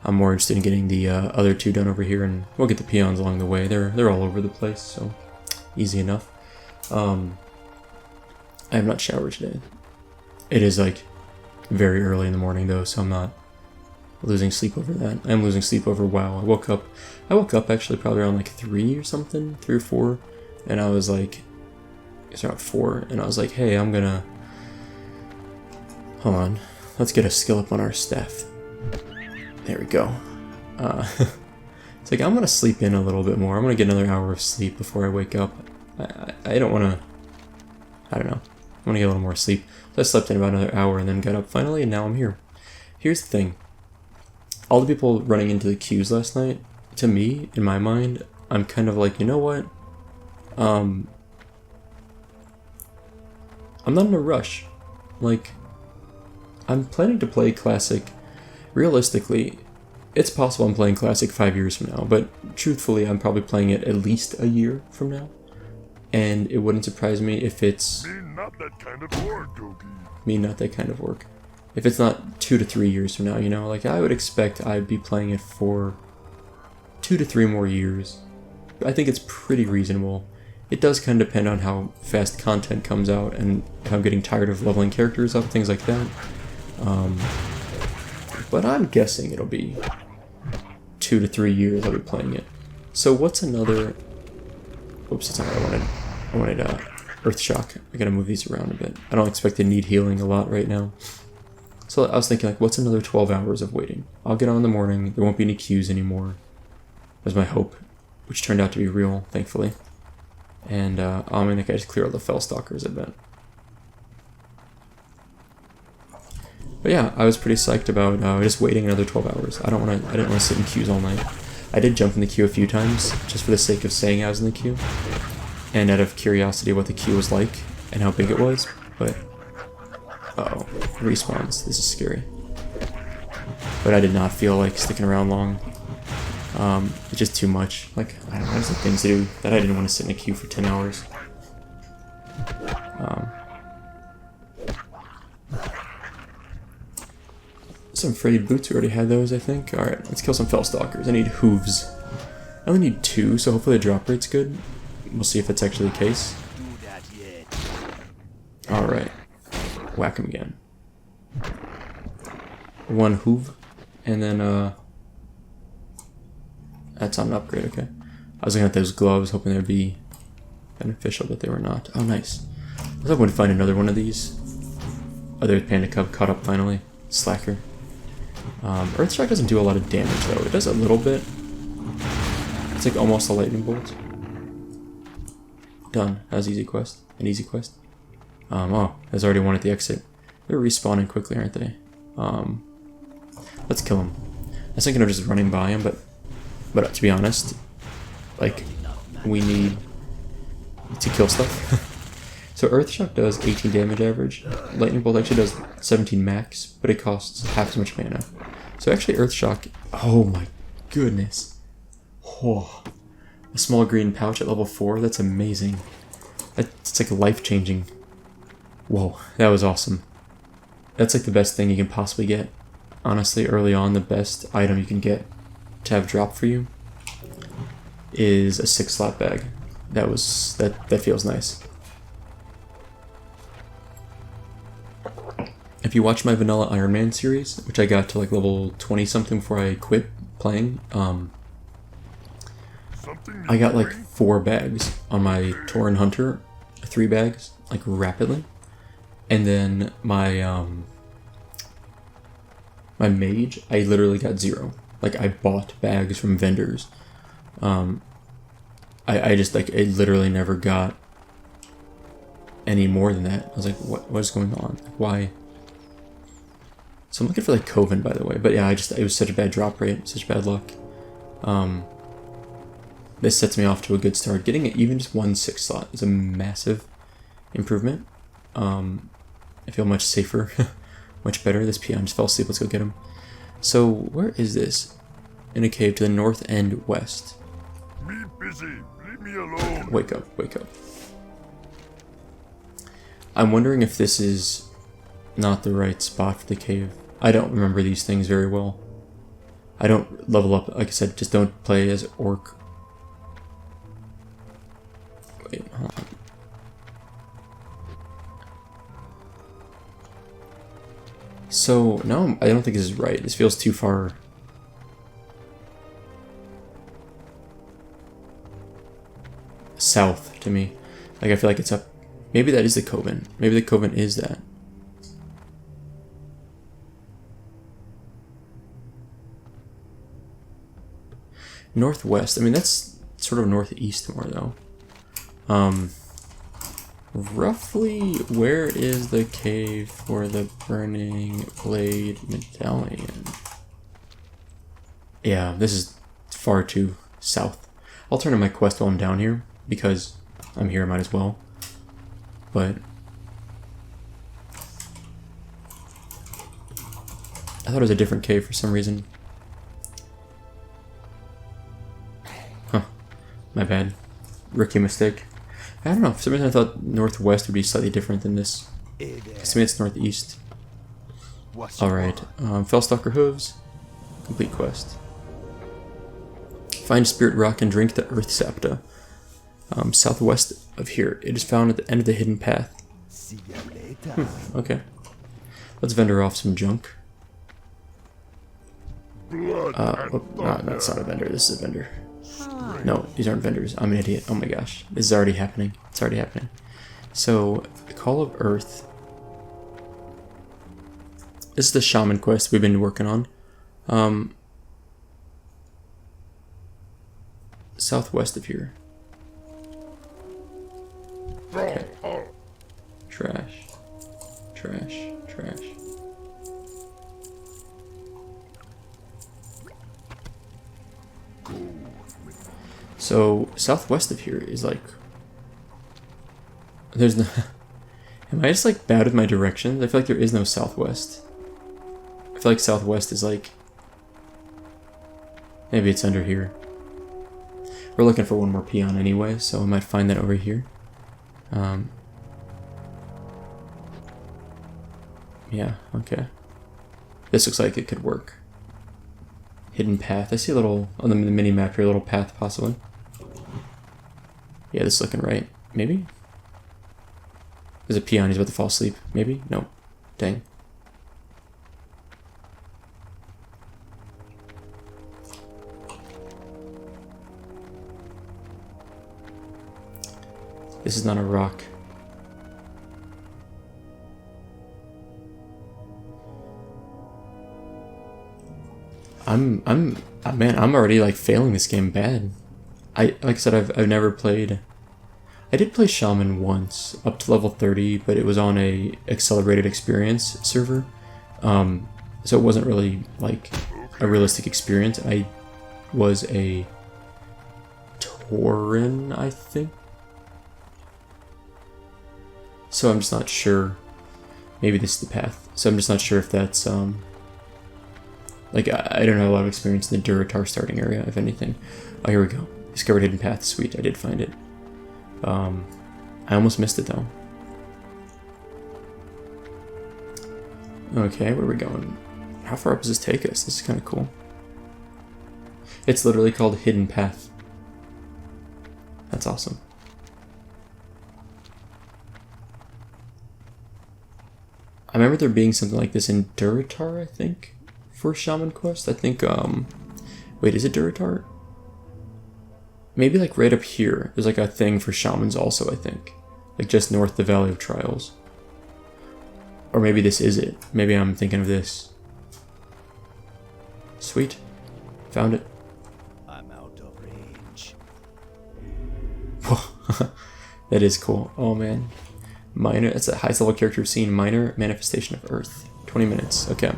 I'm more interested in getting the other 2 done over here, and we'll get the peons along the way. They're all over the place, so easy enough. I have not showered today. It is like very early in the morning though, so I'm not losing sleep over that. I'm losing sleep over WoW. I woke up actually probably around like 3 or something, 3 or 4, and I was like, it's around 4, and I was like, hey, I'm gonna, hold on, let's get a skill up on our staff. There we go. It's like, I'm gonna sleep in a little bit more. I'm gonna get another hour of sleep before I wake up. I don't wanna, I don't know. I wanna get a little more sleep. So I slept in about another hour and then got up finally, and now I'm here. Here's the thing. All the people running into the queues last night, to me, in my mind, I'm kind of like, you know what? I'm not in a rush. Like, I'm planning to play Classic. Realistically, it's possible I'm playing Classic 5 years from now, but truthfully, I'm probably playing it at least a year from now. And it wouldn't surprise me if it's... Me not that kind of work, Gogi. Me not that kind of work. if it's not 2 to 3 years from now, you know, like I would expect I'd be playing it for 2 to 3 more years. I think it's pretty reasonable. It does kind of depend on how fast content comes out and how I'm getting tired of leveling characters up, things like that. But I'm guessing it'll be 2 to 3 years I'll be playing it. So what's another... Oops, that's not what I wanted. I wanted Earth Shock. I gotta move these around a bit. I don't expect to need healing a lot right now. So I was thinking, like, what's another 12 hours of waiting? I'll get on in the morning, there won't be any queues anymore. That was my hope, which turned out to be real, thankfully. And I mean, I just clear all the Fellstalkers a bit. But yeah, I was pretty psyched about just waiting another 12 hours. I didn't want to sit in queues all night. I did jump in the queue a few times, just for the sake of saying I was in the queue. And out of curiosity what the queue was like, and how big it was, but... Uh-oh, respawns. This is scary. But I did not feel like sticking around long. It's just too much. Like, I don't know, there's things to do that I didn't want to sit in a queue for 10 hours. Some freighted boots, we already had those, I think. Alright, let's kill some Fellstalkers. I need hooves. I only need 2, so hopefully the drop rate's good. We'll see if that's actually the case. Alright. Whack him again. 1 hoove. And then, that's on an upgrade, okay. I was looking at those gloves, hoping they'd be beneficial, but they were not. Oh, nice. I was hoping to find another one of these. Oh, there's Panda Cub caught up finally. Slacker. Earthshock doesn't do a lot of damage, though. It does a little bit. It's like almost a lightning bolt. Done. That was easy quest. An easy quest. Oh, there's already one at the exit. They're respawning quickly, aren't they? Let's kill him. I was thinking of just running by him, but to be honest, like, we need to kill stuff. So Earthshock does 18 damage average. Lightning Bolt actually does 17 max, but it costs half as much mana. So actually Earthshock, oh my goodness. Oh, a small green pouch at level 4, that's amazing. It's like life-changing. Whoa, that was awesome. That's like the best thing you can possibly get. Honestly, early on, the best item you can get to have drop for you is a 6-slot bag. That feels nice. If you watch my vanilla Iron Man series, which I got to like level 20 something before I quit playing, I got like 4 bags on my Tauren Hunter, 3 bags, like rapidly. And then my my mage, I literally got 0. Like I bought bags from vendors. I just like, I literally never got any more than that. I was like, what is going on? Why? So I'm looking for like Coven, by the way. But yeah, it was such a bad drop rate, such bad luck. This sets me off to a good start. Getting even just 1 6-slot is a massive improvement. I feel much safer, much better. This peon just fell asleep. Let's go get him. So where is this? In a cave to the north and west. Me busy. Leave me alone. Wake up, wake up. I'm wondering if this is not the right spot for the cave. I don't remember these things very well. I don't level up, like I said, just don't play as Orc. Wait, hold on. So, no, I don't think this is right. This feels too far. South to me. Like, I feel like it's up. Maybe that is the Coven. Maybe the Coven is that. Northwest. I mean, that's sort of northeast more, though. Roughly, where is the cave for the Burning Blade Medallion? Yeah, this is far too south. I'll turn in my quest while I'm down here, because I'm here, I might as well. But I thought it was a different cave for some reason. Huh. My bad. Rookie mistake. I don't know, for some reason I thought northwest would be slightly different than this. To me it's northeast. Alright, Fellstalker Hooves. Complete quest. Find Spirit Rock and drink the Earth Sapta. Southwest of here. It is found at the end of the hidden path. See you later. Okay. Let's vendor off some junk. No, that's not a vendor. This is a vendor. No, these aren't vendors. I'm an idiot. Oh my gosh. This is already happening. It's already happening. So, Call of Earth. This is the Shaman quest we've been working on. Southwest of here. Okay. Trash. Trash. Trash. So, southwest of here is like... There's no... Am I just like bad with my directions? I feel like there is no southwest. I feel like southwest is like... Maybe it's under here. We're looking for one more peon anyway, so we might find that over here. Yeah, okay. This looks like it could work. Hidden path. I see a little, on the mini map here, a little path possibly. Yeah, this is looking right. Maybe? There's a peon, he's about to fall asleep. Maybe? No. Dang. This is not a rock. Man, I'm already like failing this game bad. Like I said, I've never played. I did play Shaman once, up to level 30, but it was on a accelerated experience server, so it wasn't really like a realistic experience. I was a Tauren, I think. So I'm just not sure. Maybe this is the path. So I'm just not sure if that's like I don't have a lot of experience in the Duratar starting area, if anything. Oh, here we go. Discovered hidden path. Sweet, I did find it. I almost missed it though. Okay, where are we going? How far up does this take us? This is kind of cool. It's literally called Hidden Path. That's awesome. I remember there being something like this in Duratar, I think, for Shaman Quest. I think, wait, is it Duratar? Maybe like right up here, there's like a thing for Shamans also, I think. Like just north of the Valley of Trials. Or maybe this is it. Maybe I'm thinking of this. Sweet. Found it. I'm out of range. That is cool. Oh man. Minor, that's the highest level character we've seen. Minor manifestation of Earth. 20 minutes. Okay.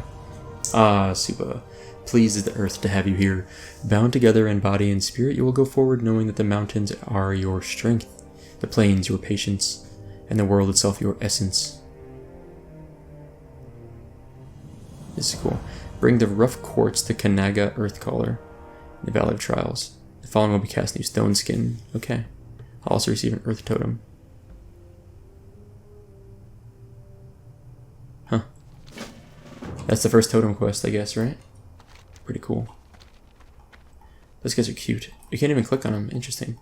Super. Pleased is the Earth to have you here. Bound together in body and spirit, you will go forward knowing that the mountains are your strength, the plains your patience, and the world itself your essence. This is cool. Bring the rough quartz to Kanaga Earthcaller in the Valley of Trials. The following will be cast new stone skin. Okay. I'll also receive an Earth Totem. Huh. That's the first totem quest, I guess, right? Pretty cool. Those guys are cute. You can't even click on them. Interesting.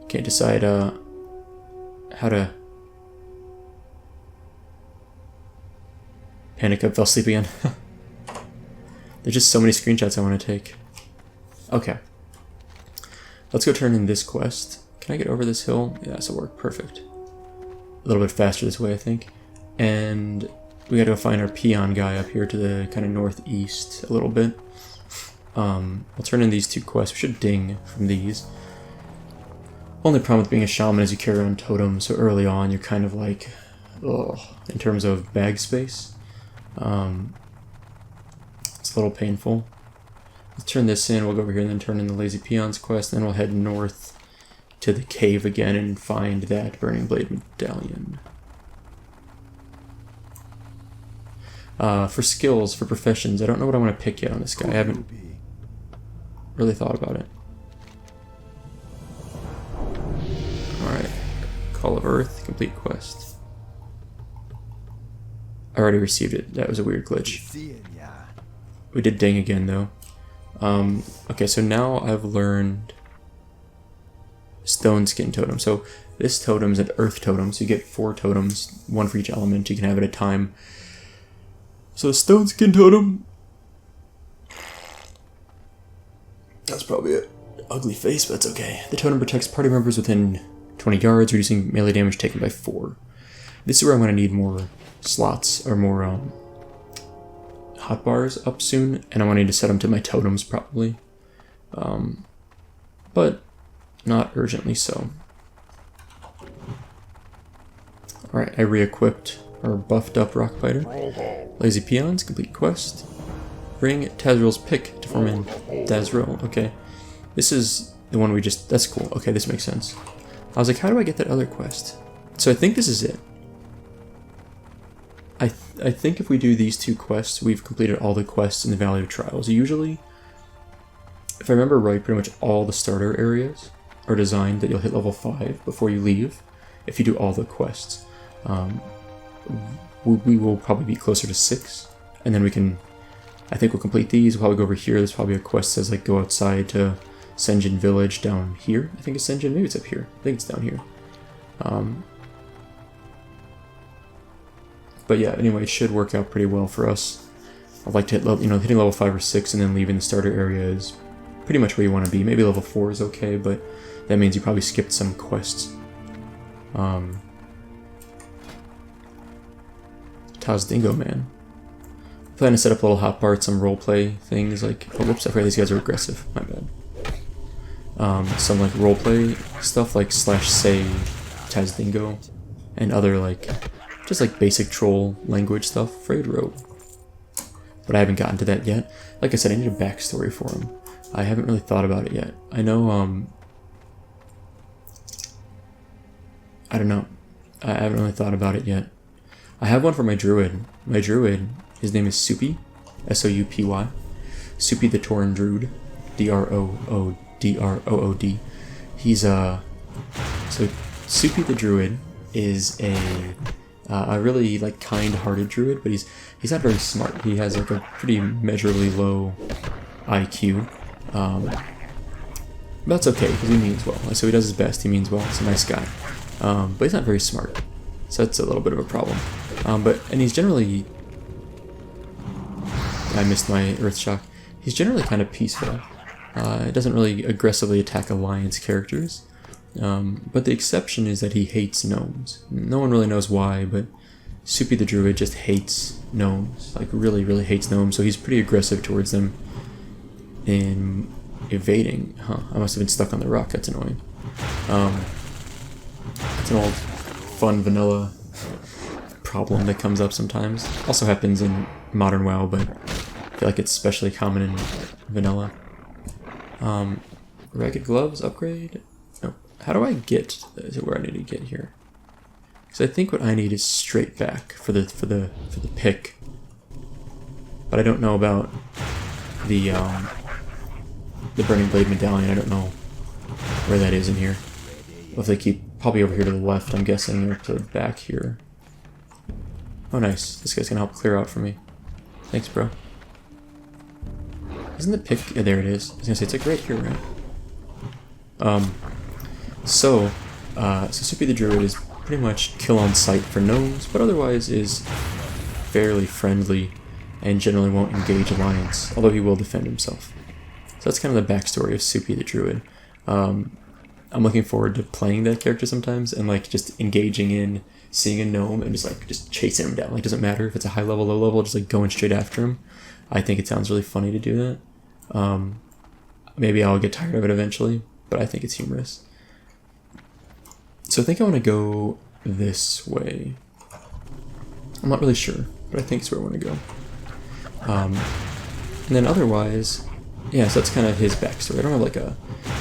Can't decide how to... Panic up, fell asleep again. There's just so many screenshots I want to take. Okay. Let's go turn in this quest. Can I get over this hill? Yeah, this will work. Perfect. A little bit faster this way, I think. And we gotta go find our peon guy up here to the kind of northeast a little bit. We'll turn in these two quests. We should ding from these. Only problem with being a shaman is you carry around totems, so early on you're kind of like, ugh, in terms of bag space. It's a little painful. Let's turn this in, we'll go over here and then turn in the Lazy Peons quest, and then we'll head north to the cave again and find that Burning Blade medallion. For skills, for professions, I don't know what I want to pick yet on this guy. I haven't... really thought about it. Alright. Call of Earth, complete quest. I already received it. That was a weird glitch. We did ding again though. Okay, so now I've learned Stone Skin Totem. So this totem is an Earth Totem, so you get 4 totems, 1 for each element. You can have at a time. So the Stone Skin Totem. That's probably an ugly face, but that's okay. The totem protects party members within 20 yards, reducing melee damage taken by 4. This is where I'm going to need more slots, or more hotbars up soon, and I want to need to set them to my totems probably. But not urgently so. Alright, I re-equipped or buffed up Rockbiter. Lazy Peons, complete quest. Bring Tazril's pick to form in Tazril. Okay. This is the one we just... That's cool. Okay, this makes sense. I was like, how do I get that other quest? So I think this is it. I think if we do these 2 quests, we've completed all the quests in the Valley of Trials. Usually, if I remember right, pretty much all the starter areas are designed that you'll hit level 5 before you leave, if you do all the quests. We will probably be closer to 6, and then we can... I think we'll complete these. We'll probably go over here. There's probably a quest that says, like, go outside to Senjin Village down here. I think it's Senjin. Maybe it's up here. I think it's down here. But yeah, anyway, it should work out pretty well for us. I'd like to hit level, hitting level 5 or 6 and then leaving the starter area is pretty much where you want to be. Maybe level 4 is okay, but that means you probably skipped some quests. Taz Dingo Man. I plan to set up little hotbar, some roleplay things like... Oh, whoops, I forgot these guys are aggressive. My bad. Some like roleplay stuff like /say Taz Dingo and other like... just like basic troll language stuff. Frayed Rope. But I haven't gotten to that yet. Like I said, I need a backstory for him. I haven't really thought about it yet. I know, I don't know. I haven't really thought about it yet. I have one for my druid. My druid, his name is Soupy. S-O-U-P-Y. Soupy the Tauren Druid. D-R-O-O-D. He's, so Soupy the Druid is a really like kind-hearted druid, but he's not very smart. He has like a pretty measurably low IQ. But that's okay because he means well. So he does his best. He means well. He's a nice guy, but he's not very smart. So that's a little bit of a problem. And he's generally... I missed my Earth Shock. He's generally kind of peaceful. He doesn't really aggressively attack Alliance characters. But the exception is that he hates gnomes. No one really knows why, but Soupy the Druid just hates gnomes. Like, really, really hates gnomes, so he's pretty aggressive towards them in evading. Huh, I must have been stuck on the rock, that's annoying. It's an old, fun, vanilla problem that comes up sometimes. Also happens in modern WoW, but I feel like it's especially common in vanilla. Ragged Gloves upgrade? How do I get to where I need to get here? Because I think what I need is straight back for the pick, but I don't know about the Burning Blade Medallion. I don't know where that is in here. Well, if they keep probably over here to the left, I'm guessing, or to the back here. Oh, nice. This guy's gonna help clear out for me. Thanks, bro. Isn't the pick? Yeah, there it is. I was gonna say it's like right here, right? So Soupy the Druid is pretty much kill on sight for gnomes, but otherwise is fairly friendly and generally won't engage Alliance, although he will defend himself. So that's kind of the backstory of Soupy the Druid. I'm looking forward to playing that character sometimes and like just engaging in seeing a gnome and just chasing him down. Like, doesn't matter if it's a high level, low level, just like going straight after him. I think it sounds really funny to do that. Maybe I'll get tired of it eventually, but I think it's humorous. So I think I want to go this way. I'm not really sure, but I think it's where I want to go. And then otherwise, yeah, so that's kind of his backstory. I don't have like to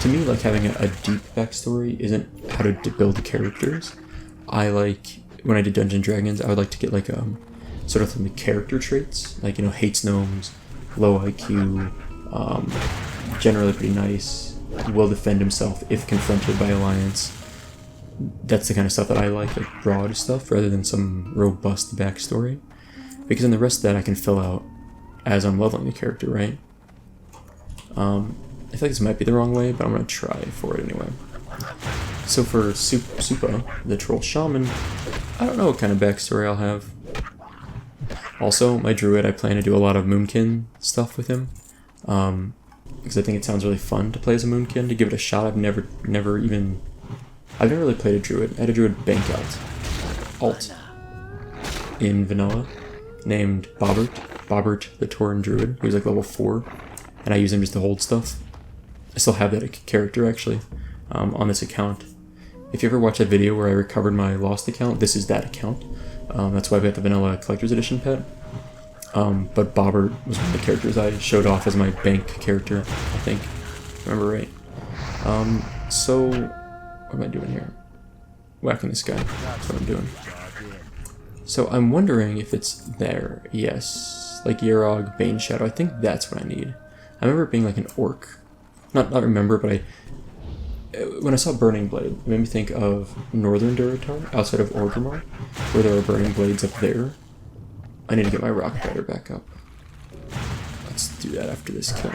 me, like having a deep backstory isn't how to build the characters. I like, when I did Dungeons & Dragons, I would like to get like sort of the character traits, like, hates gnomes, low IQ, generally pretty nice. Will defend himself if confronted by alliance. That's the kind of stuff that I like broad stuff, rather than some robust backstory. Because in the rest of that I can fill out as I'm leveling the character, right? I feel like this might be the wrong way, but I'm going to try for it anyway. So for Soupa, the troll shaman, I don't know what kind of backstory I'll have. Also, my druid, I plan to do a lot of moonkin stuff with him. Because I think it sounds really fun to play as a moonkin, to give it a shot. I've never really played a druid. I had a druid bank alt in vanilla named Bobbert the Tauren druid. He was like level 4, and I use him just to hold stuff. I still have that character actually on this account. If you ever watch that video where I recovered my lost account, this is that account. That's why I've got the vanilla collector's edition pet. But Bobbert was one of the characters I showed off as my bank character, I think. Remember right? So what am I doing here? Whacking this guy. That's what I'm doing. So I'm wondering if it's there. Yes. Like Yarog, Bane Shadow. I think that's what I need. I remember it being like an orc. Not remember, but when I saw Burning Blade, it made me think of Northern Durotar, outside of Orgrimmar, where there are burning blades up there. I need to get my rock fighter back up. Let's do that after this kill.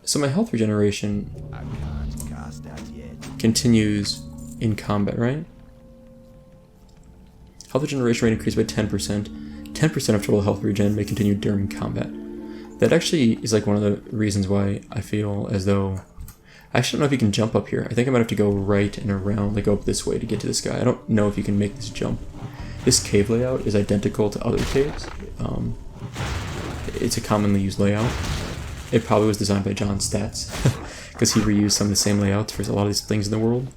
So my health regeneration continues in combat, right? Health regeneration rate increased by 10%. 10% of total health regen may continue during combat. That actually is like one of the reasons why I feel as though... I actually don't know if you can jump up here. I think I might have to go right and around, like go up this way to get to this guy. I don't know if you can make this jump. This cave layout is identical to other caves. It's a commonly used layout. It probably was designed by John Statz, because he reused some of the same layouts for a lot of these things in the world.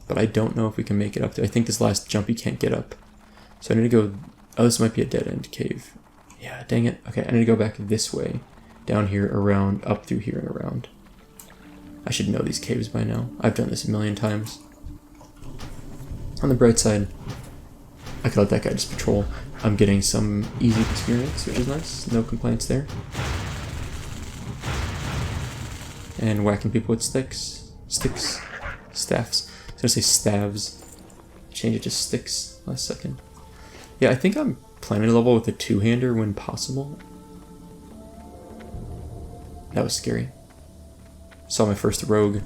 But I don't know if we can make it up there. I think this last jump you can't get up. So I need to go... Oh, this might be a dead-end cave. Yeah, dang it. Okay, I need to go back this way. Down here, around, up through here and around. I should know these caves by now. I've done this a million times. On the bright side, I could let that guy just patrol. I'm getting some easy experience, which is nice. No complaints there. And whacking people with sticks. Staffs. I was gonna say staves. Change it to sticks last second. Yeah, I think I'm planning to level with a two-hander when possible. That was scary. Saw my first rogue.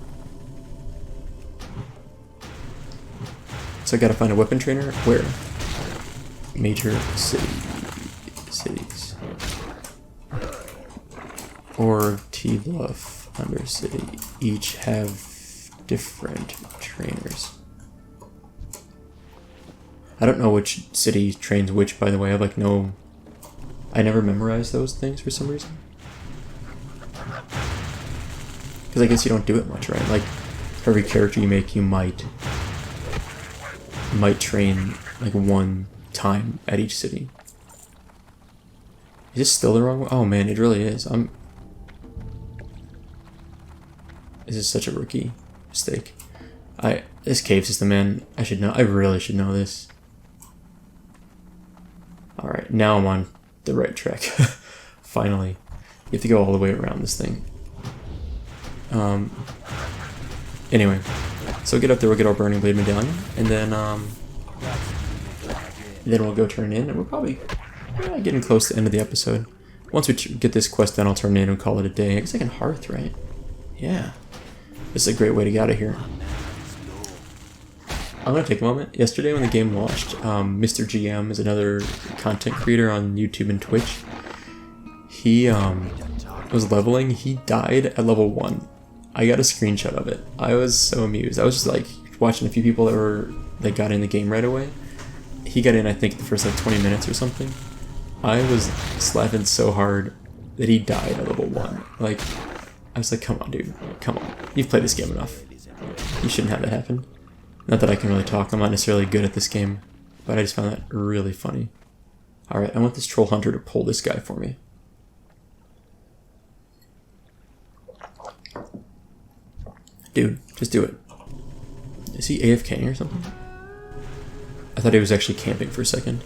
So I gotta find a weapon trainer. Where? Major cities. Or T-Bluff, Undercity. Each have different trainers. I don't know which city trains which, by the way. I never memorized those things for some reason. Because I guess you don't do it much, right? Like, for every character you make, you might train, like, one time at each city. Is this still the wrong way? Oh man, it really is. This is such a rookie mistake. This cave system, man, I should know. I really should know this. Alright, now I'm on the right track. Finally. You have to go all the way around this thing. Anyway, so we'll get up there, we'll get our Burning Blade medallion, and then we'll go turn in, and we're probably getting close to the end of the episode. Once we get this quest done, I'll turn in and call it a day. I guess I can hearth, right? Yeah. This is a great way to get out of here. I'm going to take a moment. Yesterday when the game launched, Mr. GM is another content creator on YouTube and Twitch. He was leveling. He died at level 1. I got a screenshot of it. I was so amused. I was just like watching a few people that got in the game right away. He got in, I think, the first like 20 minutes or something. I was slapping so hard that he died at level 1. Like, I was like, come on, dude. Come on. You've played this game enough. You shouldn't have that happen. Not that I can really talk. I'm not necessarily good at this game, but I just found that really funny. Alright, I want this troll hunter to pull this guy for me. Dude, just do it. Is he AFKing or something? I thought he was actually camping for a second.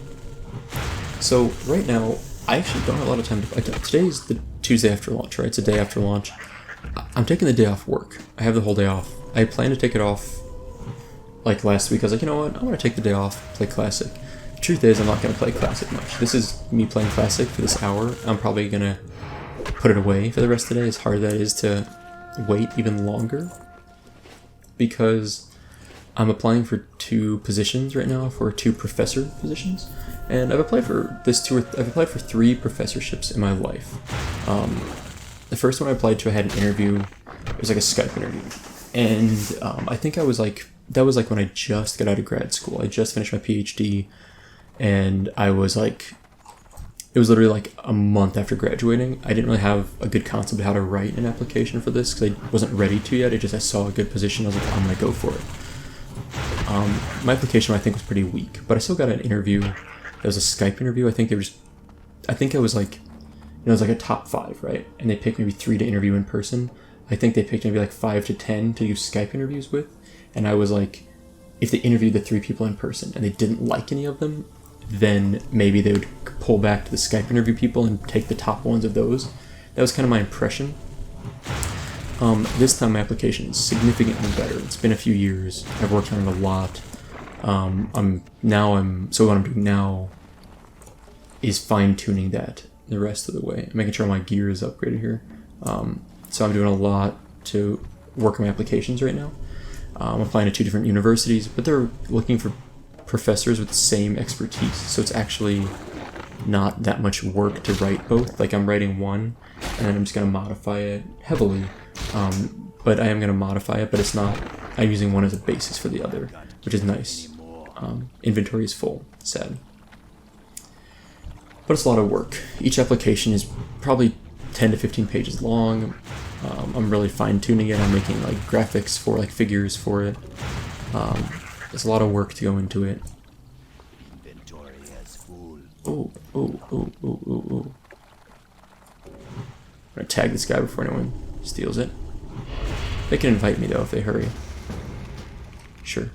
So, right now, I actually don't have a lot of time to... Today's the Tuesday after launch, right? It's a day after launch. I'm taking the day off work. I have the whole day off. I plan to take it off like last week. I was like, you know what? I want to take the day off, play Classic. The truth is, I'm not going to play Classic much. This is me playing Classic for this hour. I'm probably going to put it away for the rest of the day, as hard as that is to wait even longer. Because I'm applying for 2 positions right now, for 2 professor positions. And I've applied for I've applied for 3 professorships in my life. The first one I applied to, I had an interview. It was like a Skype interview. And I think that was like when I just got out of grad school. I just finished my PhD, and I was like, it was literally like a month after graduating. I didn't really have a good concept of how to write an application for this because I wasn't ready to yet. I saw a good position. I was like, I'm gonna go for it. My application, I think, was pretty weak, but I still got an interview. It was a Skype interview. I think it was like, it was like a top 5, right? And they picked maybe 3 to interview in person. I think they picked maybe like 5 to 10 to do Skype interviews with. And I was like, if they interviewed the 3 people in person and they didn't like any of them, then maybe they would pull back to the Skype interview people and take the top ones of those. That was kind of my impression. This time my application is significantly better. It's been a few years. I've worked on it a lot. So what I'm doing now is fine-tuning that the rest of the way. I'm making sure my gear is upgraded here. So I'm doing a lot to work on my applications right now. I'm applying to 2 different universities, but they're looking for professors with the same expertise. So it's actually not that much work to write both. Like, I'm writing one, and then I'm just going to modify it heavily. But I am going to modify it, but it's not, I'm using one as a basis for the other, which is nice. Inventory is full. Sad. But it's a lot of work. Each application is probably 10 to 15 pages long. I'm really fine-tuning it. I'm making like graphics for like figures for it. There's a lot of work to go into it. Inventory is full. Oh. I'm gonna tag this guy before anyone steals it. They can invite me though if they hurry. Sure.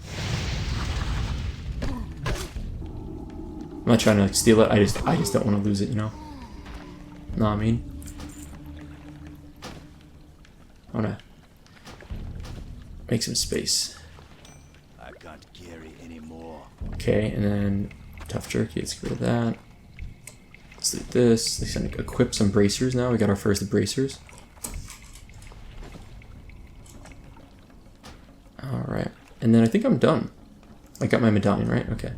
I'm not trying to like steal it. I just don't want to lose it, you know. Know what I mean? I wanna make some space. I can't carry anymore. Okay, and then tough jerky. Let's get rid of that. Let's do this. Let's equip some bracers now. We got our first bracers. All right, and then I think I'm done. I got my medallion, right? Okay.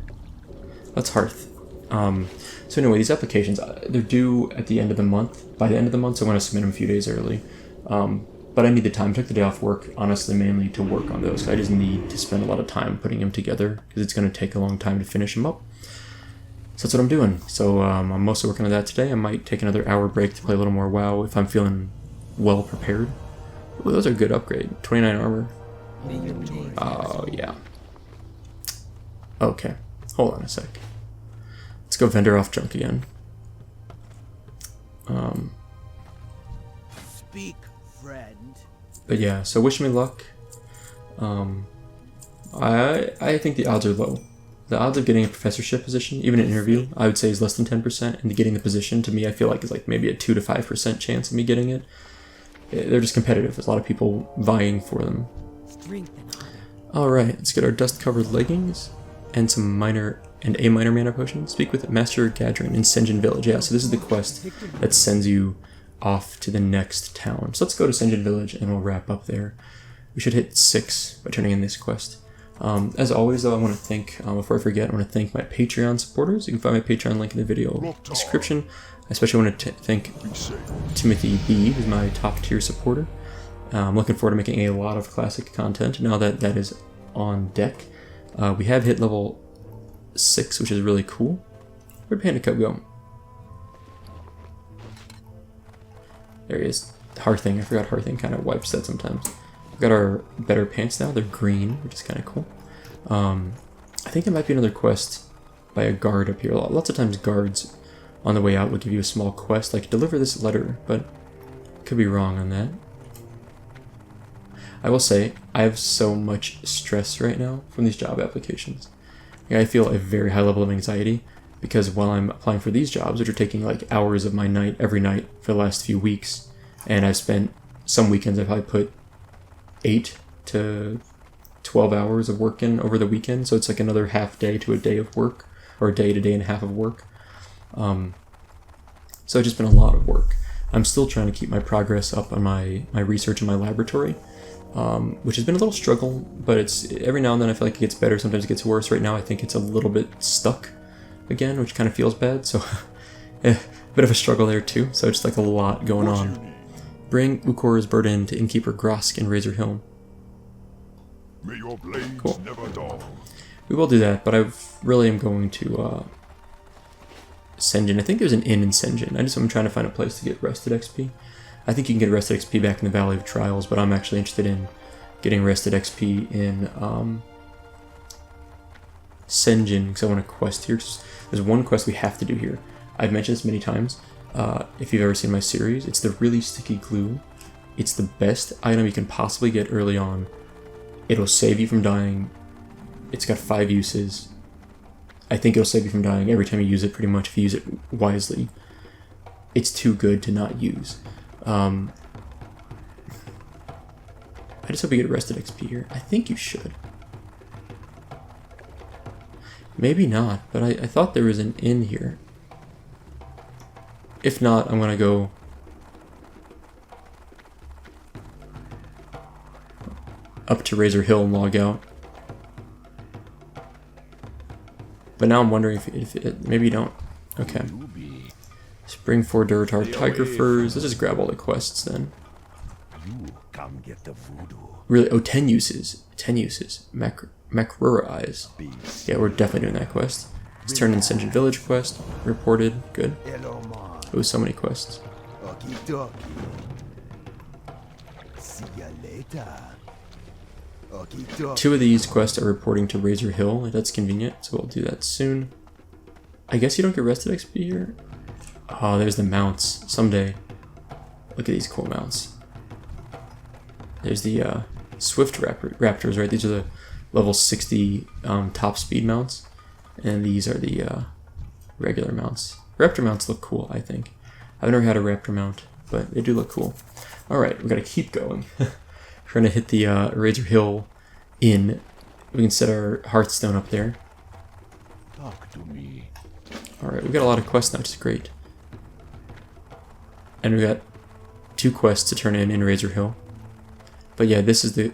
That's Hearth. So anyway, these applications, they're due at the end of the month. By the end of the month, so I'm going to submit them a few days early. But I need the time. I took the day off work, honestly, mainly to work on those. I just need to spend a lot of time putting them together because it's going to take a long time to finish them up. So that's what I'm doing. So I'm mostly working on that today. I might take another hour break to play a little more WoW if I'm feeling well prepared. Ooh, those are good upgrade. 29 armor. Oh, yeah. Okay. Hold on a sec. Let's go vendor off junk again. Speak, friend. But yeah, so wish me luck. I think the odds are low. The odds of getting a professorship position, even an interview, I would say is less than 10%. And getting the position, to me, I feel like is like maybe a 2 to 5% chance of me getting it. They're just competitive. There's a lot of people vying for them. Alright, let's get our dust-covered leggings and some a minor mana potion. Speak with Master Gadrin in Senjin Village. Yeah, so this is the quest that sends you off to the next town. So let's go to Senjin Village and we'll wrap up there. We should hit 6 by turning in this quest. As always, though, I want to thank, before I forget, I want to thank my Patreon supporters. You can find my Patreon link in the video description. I especially want to thank Timothy B, who's my top tier supporter. I'm looking forward to making a lot of classic content now that that is on deck. We have hit level 6, which is really cool. Where'd Panda Cub go? There he is. Hearthing. I forgot Hearthing kind of wipes that sometimes. We've got our better pants now. They're green, which is kind of cool. I think there might be another quest by a guard up here. Lots of times guards on the way out will give you a small quest, like deliver this letter, but could be wrong on that. I will say, I have so much stress right now from these job applications. I feel a very high level of anxiety. because while I'm applying for these jobs, which are taking like hours of my night every night for the last few weeks, and I've spent some weekends, I've probably put 8 to 12 hours of work in over the weekend, so it's like another half day to a day of work, or a day to day and a half of work. So it's just been a lot of work. I'm still trying to keep my progress up on my research in my laboratory, which has been a little struggle, but it's every now and then I feel like it gets better, sometimes it gets worse. Right now I think it's a little bit stuck again, which kind of feels bad, so a bit of a struggle there too, so it's like a lot going on. Bring Ukor's burden to Innkeeper Grosk in Razor Hill. May your blades Cool. never dull. We will do that, but I really am going to Senjin. I think there's an inn in Senjin. I'm trying to find a place to get rested XP. I think you can get rested XP back in the Valley of Trials, but I'm actually interested in getting rested XP in Senjin, because I want a quest here. There's one quest we have to do here. I've mentioned this many times. If you've ever seen my series, it's the really sticky glue. It's the best item you can possibly get early on. It'll save you from dying. It's got 5 uses. I think it'll save you from dying every time you use it, pretty much, if you use it wisely. It's too good to not use. I just hope you get rested XP here. I think you should. Maybe not, but I thought there was an inn here. If not, I'm gonna go up to Razor Hill and log out. But now I'm wondering if maybe you don't. Okay. Spring 4 Duratar Tiger Furs. Let's just grab all the quests then. You come get the voodoo. Really? Oh, 10 uses. 10 uses. Makrura Eyes. Yeah, we're definitely doing that quest. Let's turn in Senjin Village quest. Reported. Good. Hello, man. Oh, so many quests. Okie dokie. See ya later. Okie dokie. 2 of these quests are reporting to Razor Hill. That's convenient, so we'll do that soon. I guess you don't get rested XP here? Oh, there's the mounts. Someday. Look at these cool mounts. There's the Swift Raptors, right? These are the level 60 top speed mounts. And these are the regular mounts. Raptor mounts look cool, I think. I've never had a Raptor mount, but they do look cool. Alright, we gotta keep going. We're gonna hit the Razor Hill Inn. We can set our Hearthstone up there. Talk to me. Alright, we got a lot of quests now, which is great. And we got 2 quests to turn in Razor Hill. But yeah, this is the...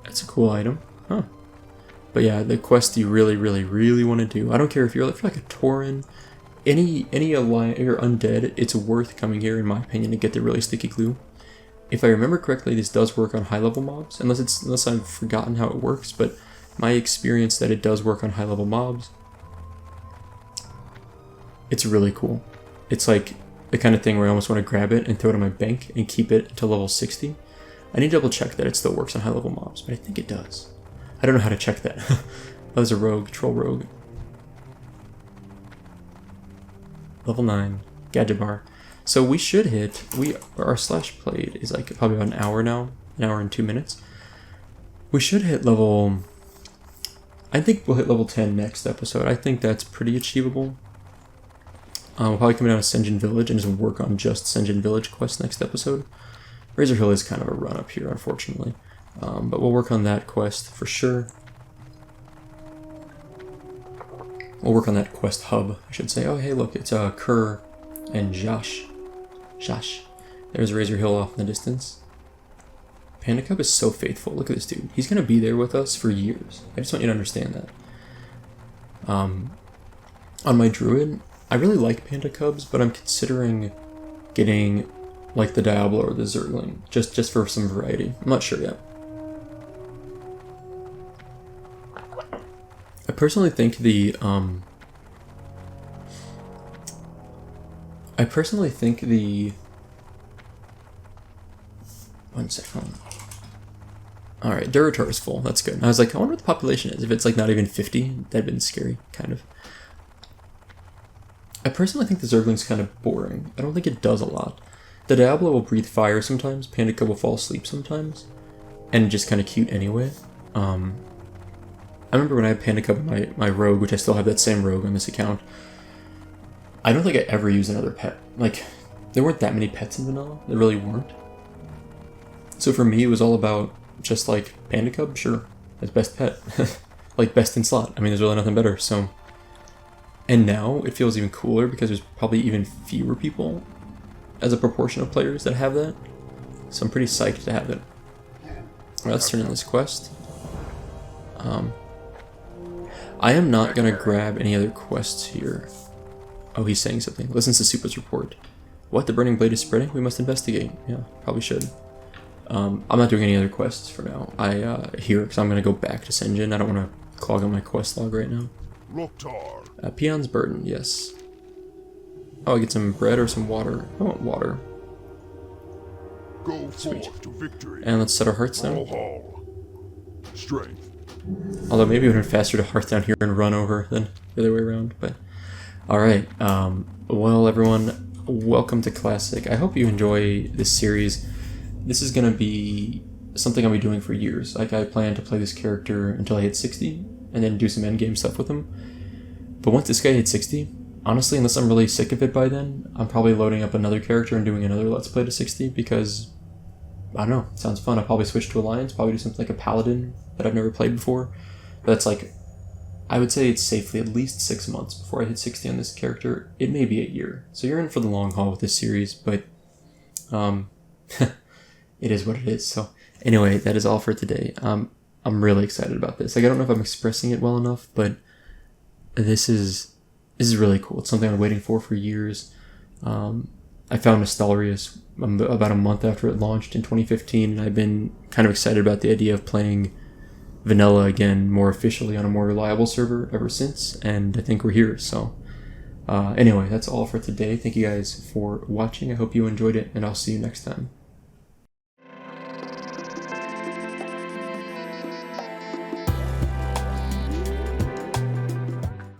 That's a cool item. Huh. But yeah, the quest you really, really, really want to do. I don't care if you're like a Tauren, any alliance, you're undead, it's worth coming here, in my opinion, to get the really sticky glue. If I remember correctly, this does work on high-level mobs, unless I've forgotten how it works, but my experience that it does work on high-level mobs, it's really cool. It's like the kind of thing where I almost want to grab it and throw it in my bank and keep it until level 60. I need to double check that it still works on high-level mobs, but I think it does. I don't know how to check that. That was a rogue, troll rogue. Level 9, gadget bar. So we should hit, our slash played is like probably about an hour now, an hour and 2 minutes. We should hit level, I think we'll hit level 10 next episode. I think that's pretty achievable. We'll probably come down to Senjin Village and just work on just Senjin Village quest next episode. Razor Hill is kind of a run up here, unfortunately. But we'll work on that quest for sure. We'll work on that quest hub, I should say. Oh, hey, look, it's Kerr and Josh. There's Razor Hill off in the distance. Panda Cub is so faithful. Look at this dude. He's going to be there with us for years. I just want you to understand that. On my Druid, I really like Panda Cubs, but I'm considering getting like the Diablo or the Zergling, just for some variety. I'm not sure yet. I personally think the one second. Alright, Duratar is full. That's good. And I was like, I wonder what the population is. If it's like not even 50, that'd been scary, kind of. I personally think the Zergling's kind of boring. I don't think it does a lot. The Diablo will breathe fire sometimes. Panda Cub will fall asleep sometimes. And just kind of cute anyway. I remember when I had Panda Cub my rogue, which I still have that same rogue on this account. I don't think I ever used another pet. Like, there weren't that many pets in vanilla. There really weren't. So for me, it was all about just like Panda Cub, sure, as best pet. Like best in slot. I mean, there's really nothing better, so. And now it feels even cooler because there's probably even fewer people as a proportion of players that have that. So I'm pretty psyched to have it. Alright, let's turn in this quest. I am not going to grab any other quests here. Oh, he's saying something. Listens to Soupa's report. What? The burning blade is spreading? We must investigate. Yeah, probably should. I'm not doing any other quests for now. Here, because I'm going to go back to Senjin. I don't want to clog on my quest log right now. Peon's burden, yes. Oh, I get some bread or some water. I want water. Go Sweet. forth to victory. And let's set our hearts down. Strength. Although maybe it would have been faster to hearth down here and run over than the other way around. But alright, well everyone, welcome to Classic. I hope you enjoy this series. This is going to be something I'll be doing for years. Like, I plan to play this character until I hit 60, and then do some endgame stuff with him. But once this guy hits 60, honestly, unless I'm really sick of it by then, I'm probably loading up another character and doing another Let's Play to 60, because, I don't know, it sounds fun. I'll probably switch to Alliance, probably do something like a Paladin that I've never played before. But that's like, I would say it's safely at least 6 months before I hit 60 on this character. It may be a year. So you're in for the long haul with this series, but it is what it is. So anyway, that is all for today. I'm really excited about this. Like, I don't know if I'm expressing it well enough, but this is really cool. It's something I've been waiting for years. I found Nostalrius about a month after it launched in 2015, and I've been kind of excited about the idea of playing vanilla again more officially on a more reliable server ever since, and I think we're here. So anyway, that's all for today. Thank you guys for watching. I hope you enjoyed it, and I'll see you next time.